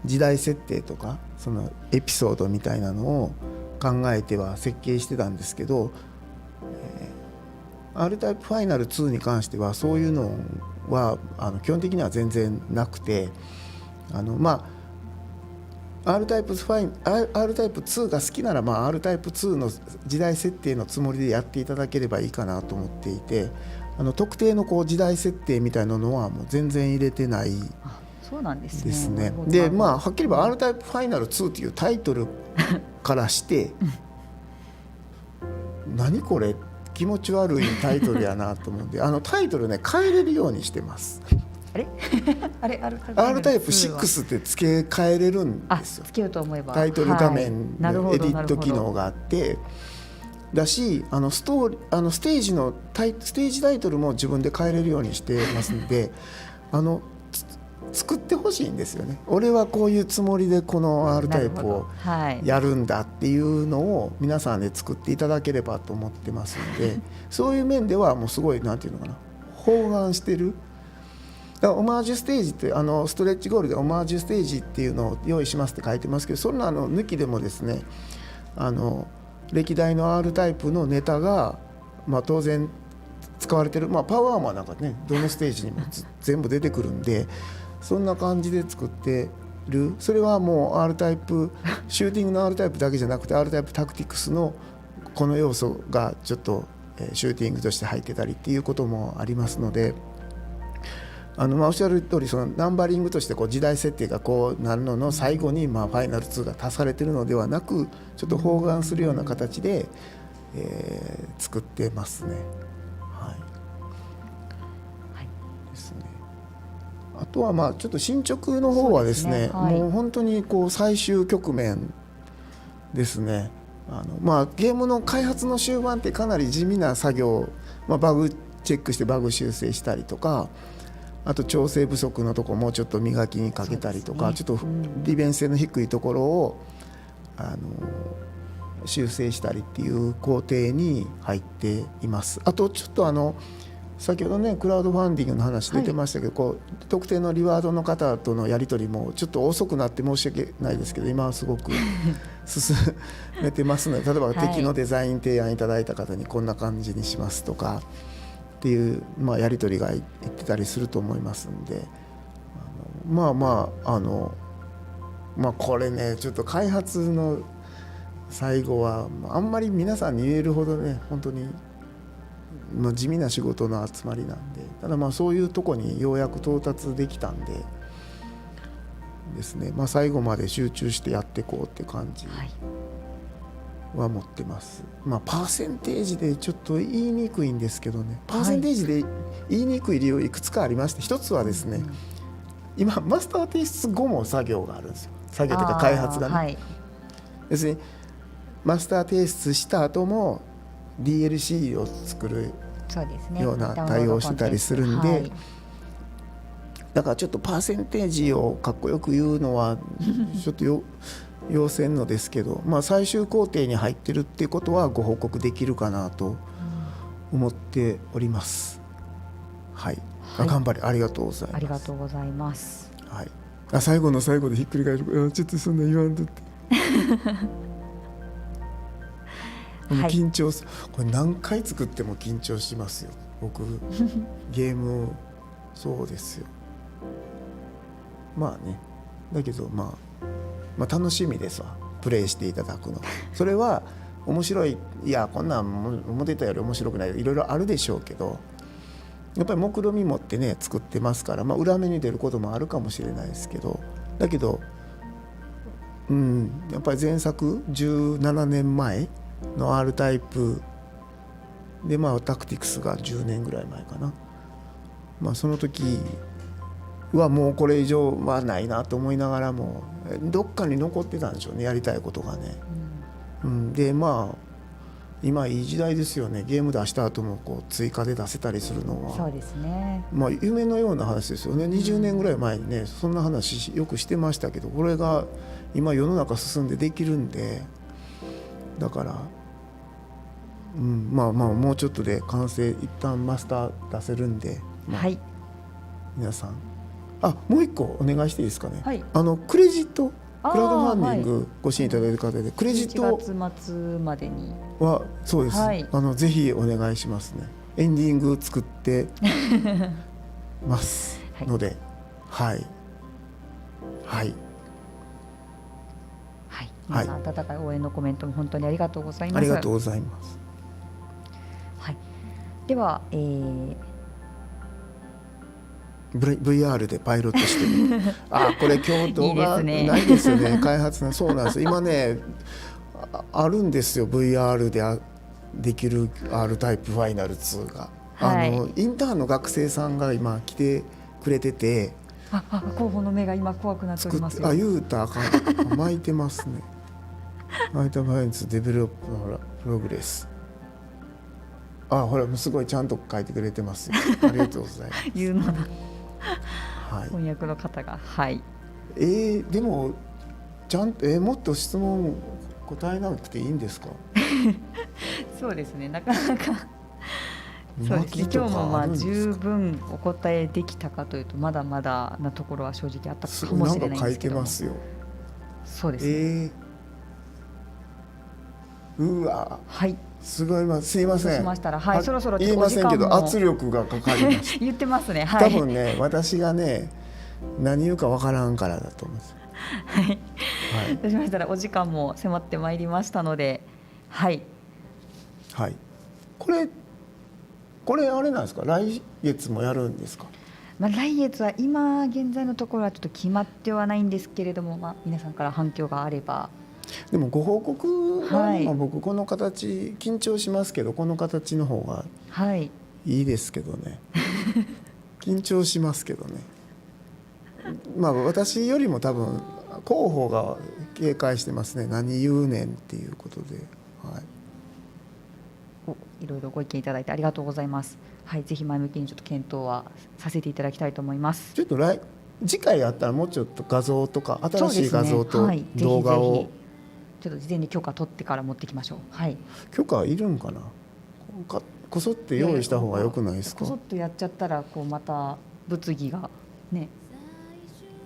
C: 時代設定とかそのエピソードみたいなのを考えては設計してたんですけど、R タイプファイナル2に関してはそういうのは基本的には全然なくて、R タイプ2が好きなら、R タイプ2の時代設定のつもりでやっていただければいいかなと思っていて、特定の時代設定みたいなのはもう全然入れてない
B: そうなんです
C: ね。ではっきり言えば R タイプファイナル2というタイトルからして何これ気持ち悪いタイトルやなと思うんで、タイトルね変えれるようにしてます。
B: あれ
C: R タイプ6って付け替えれるんですよ。
B: 付けようと思えば
C: タイトル画面でエディット機能があってだし、ステージタイトルも自分で変えれるようにしてますんで作ってほしいんですよね。俺はこういうつもりでこの R タイプをやるんだっていうのを皆さんで作っていただければと思ってますのでそういう面ではもうすごいなんていうのかな、包含してる。だからオマージュステージってストレッチゴールでオマージュステージっていうのを用意しますって書いてますけど、そんな抜きでもですね歴代の R タイプのネタが、当然使われてる、パワーアーマーなんかねどのステージにも全部出てくるんでそんな感じで作ってる。それはもう R タイプシューティングの R タイプだけじゃなくて R タイプタクティクスのこの要素がちょっとシューティングとして入ってたりっていうこともありますので、おっしゃる通りそのナンバリングとして時代設定がこうなるのの最後にファイナル2が足されてるのではなく、ちょっと包含するような形で、作ってますね。ですね。あとはちょっと進捗の方はですね、もう本当に最終局面ですね。ゲームの開発の終盤ってかなり地味な作業、バグチェックしてバグ修正したりとか、あと調整不足のところもうちょっと磨きにかけたりとか、ちょっと利便性の低いところを修正したりっていう工程に入っています。あとちょっと先ほどねクラウドファンディングの話出てましたけど、特定のリワードの方とのやり取りもちょっと遅くなって申し訳ないですけど、今はすごく進めてますので、例えば敵のデザイン提案いただいた方にこんな感じにしますとかっていう、やり取りがいってたりすると思いますんで、これねちょっと開発の最後はあんまり皆さんに言えるほどね本当に地味な仕事の集まりなんで、ただそういうとこにようやく到達できたんでですね、最後まで集中してやっていこうって感じは持ってます。まあパーセンテージでちょっと言いにくいんですけどね、パーセンテージで言いにくい理由いくつかありまして、一つはですね、今マスター提出後も作業があるんですよ。作業というか開発がね、はい、要するにマスター提出した後も DLC を作るような対応してたりするんで、はい、だからちょっとパーセンテージをかっこよく言うのはちょっと要せんのですけど、まあ、最終工程に入ってるっていうことはご報告できるかなと思っております。はい、はい、頑張りありがとうございます。
B: ありがとうございます。
C: はい、最後の最後でひっくり返る。ちょっとそんな言わんとって緊張する。これ何回作っても緊張しますよ僕ゲームそうですよ。まあね、だけどまあ楽しみですわ、プレイしていただくの。それは面白い、いやこんなん思ってたより面白くない、いろいろあるでしょうけど、やっぱり目論見持ってね作ってますから、まあ、裏目に出ることもあるかもしれないですけど、だけど、やっぱり前作17年前の R タイプで、まあタクティクスが10年ぐらい前かな、まあ、その時はもうこれ以上はないなと思いながらもどっかに残ってたんでしょうね、やりたいことがね、でまあ今いい時代ですよね。ゲーム出した後もこう追加で出せたりするのは、
B: そうですね、
C: まあ夢のような話ですよね。20年ぐらい前にねそんな話よくしてましたけど、これが今世の中進んでできるんで、だから、まあもうちょっとで完成一旦マスター出せるんで、まあ、はい、皆さんもう一個お願いしていいですかね、はい、クレジットクラウドファンディングご支援いただいる方で、クレジット
B: 1月末までに
C: はそうです、はい、ぜひお願いしますね。エンディング作ってますので、はいはい
B: はい、皆さん温かい応援のコメントも本当にありがとうございます。
C: ありがとうございます。
B: はい、では、
C: VR でパイロットしてるこれ共同がないですよね開発の。そうなんです今ねあるんですよ VR でできる R タイプファイナル2が、はい、インターンの学生さんが今来てくれてて、
B: 候補の目が今怖くなっておりますよ。
C: 言うたらあかん巻いてますねマイタファインズデベロッププログレス、ほらすごいちゃんと書いてくれてますよありがとうございます
B: 言うのだ
C: はい、
B: 翻訳の方が、はい、
C: でもちゃんともっと質問答えなくていいんですか
B: そうですね、なかなかそうですね、今日も十分お答えできたかというとまだまだなところは正直あったかもしれないんですけども。
C: なんか書いてますよ。
B: そうですね、
C: うわ、
B: はい、
C: すごい、すいません。
B: そうしましたら、はい、そろそろ
C: 言いませんけど圧力がかかります
B: 言ってますね、はい、
C: 多分ね私がね何言うかわからんからだと思います。
B: はい、そうしましたらお時間も迫ってまいりましたので、はい
C: はい、これあれなんですか、来月もやるんですか。
B: 来月は今現在のところはちょっと決まってはないんですけれども、皆さんから反響があれば。
C: でもご報告は、僕この形緊張しますけどこの形の方がいいですけどね、緊張しますけどね、私よりも多分広報が警戒してますね。何言うねんっていうことで、
B: いろいろご意見いただいてありがとうございます。はい、ぜひ前向きにちょっと検討はさせていただきたいと思います。
C: ちょっと次回あったらもうちょっと画像とか新しい画像と動画を、
B: ぜひちょっと事前に許可取ってから持ってきましょう。はい、
C: 許可いるんかな。こそって用意した方が良くないですか。
B: こそっとやっちゃったらまた物議がね、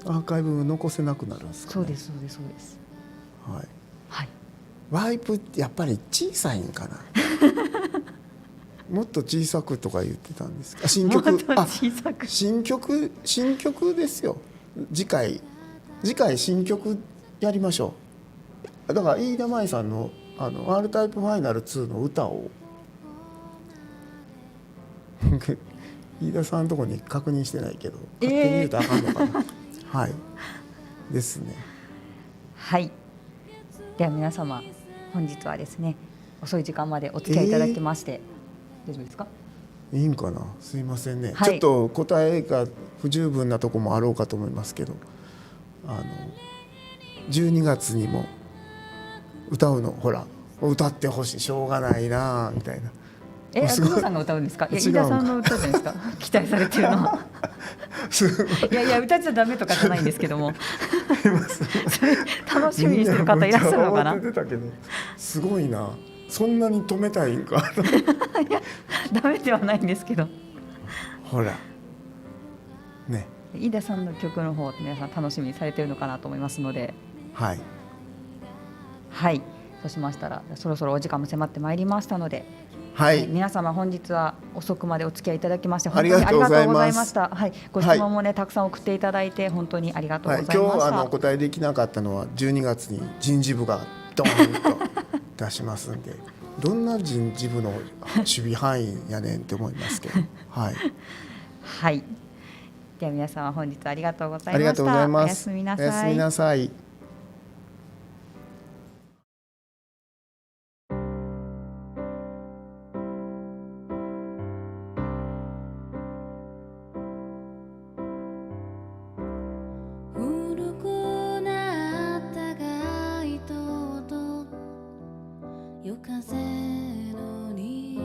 C: アーカイブ残せなくなるんですかね。
B: そうですそうですそうです。
C: はい、
B: はい、
C: ワイプってやっぱり小さいんかなもっと小さくとか言ってたんですか。新曲、新曲ですよ。次回新曲やりましょう。だから飯田舞さんのR タイプファイナル2の歌を飯田さんのとこに確認してないけど勝手に言うとあかんのかな、はいですね。
B: はい、では皆様本日はですね遅い時間までお付き合いいただきまして、大丈夫ですか？
C: いいんかな、すいませんね、
B: はい、
C: ちょっと答えが不十分なとこもあろうかと思いますけど、12月にも歌うの、ほら歌ってほしい、しょうがないなみたいな。
B: 工藤さんが歌うんですか？いや飯田さんの歌じゃないですか期待されてるのは。いやいや歌っちゃダメとかじゃないんですけどもそれ楽しみにしてる方いらっしゃるのかな。
C: みんなめっちゃ慌ててたけど、すごいな、そんなに止めたいんか。
B: いやダメではないんですけど、
C: ほらね、
B: 飯田さんの曲の方皆さん楽しみにされてるのかなと思いますので、
C: はい
B: はい、そうしましたらそろそろお時間も迫ってまいりましたので、
C: はい、
B: 皆様本日は遅くまでお付き合いいただきまして本当に
C: ありがとうござい
B: ました。はい、ご質問もね、たくさん送っていただいて本当にありがとうございました。
C: 今日お答えできなかったのは12月に人事部がドーンと出しますんでどんな人事部の守備範囲やねんって思いますけどはい、
B: はい、では皆様本日ありがとうございました。
C: ありがとうございます。
B: おやすみなさい。
C: おやすみなさい。
A: 古くなった街灯と夜風の匂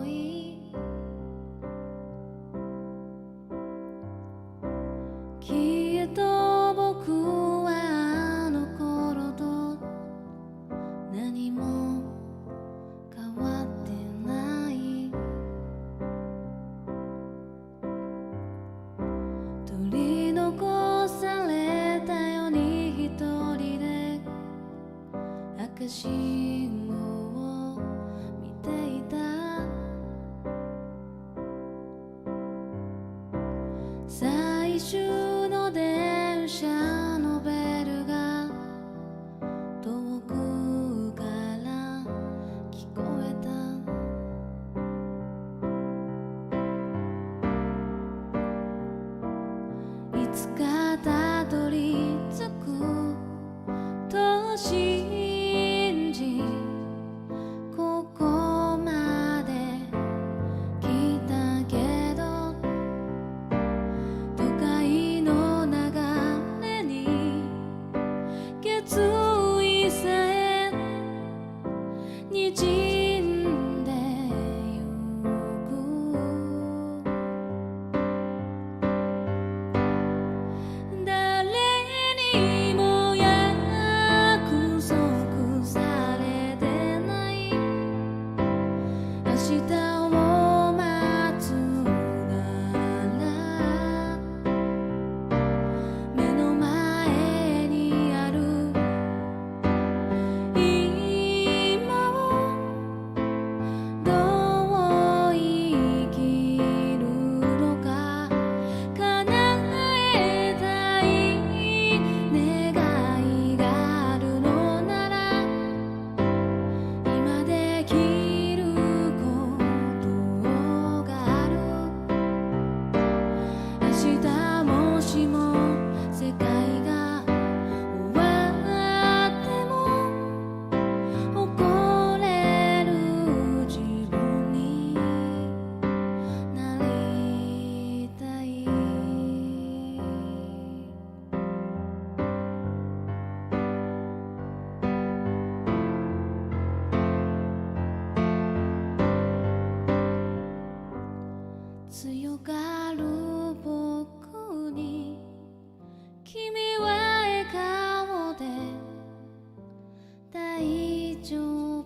A: い、きっと僕はあの頃と何も変わってない。取り残されたように一人で赤信号を見ていた。最終の電車のベルが遠くから聞こえた。いつかたどり着くと信じここまで来たけど、都会の流れに決意さえにじんでゆく。誰にも約束されてない明日を待つなら、目の前にある今をどう生きるのか、叶えたい願いがあるのなら、今できることがある。明日もしも世界が終わっても誇れる自分になりたい。強がる僕に君は笑顔で大丈夫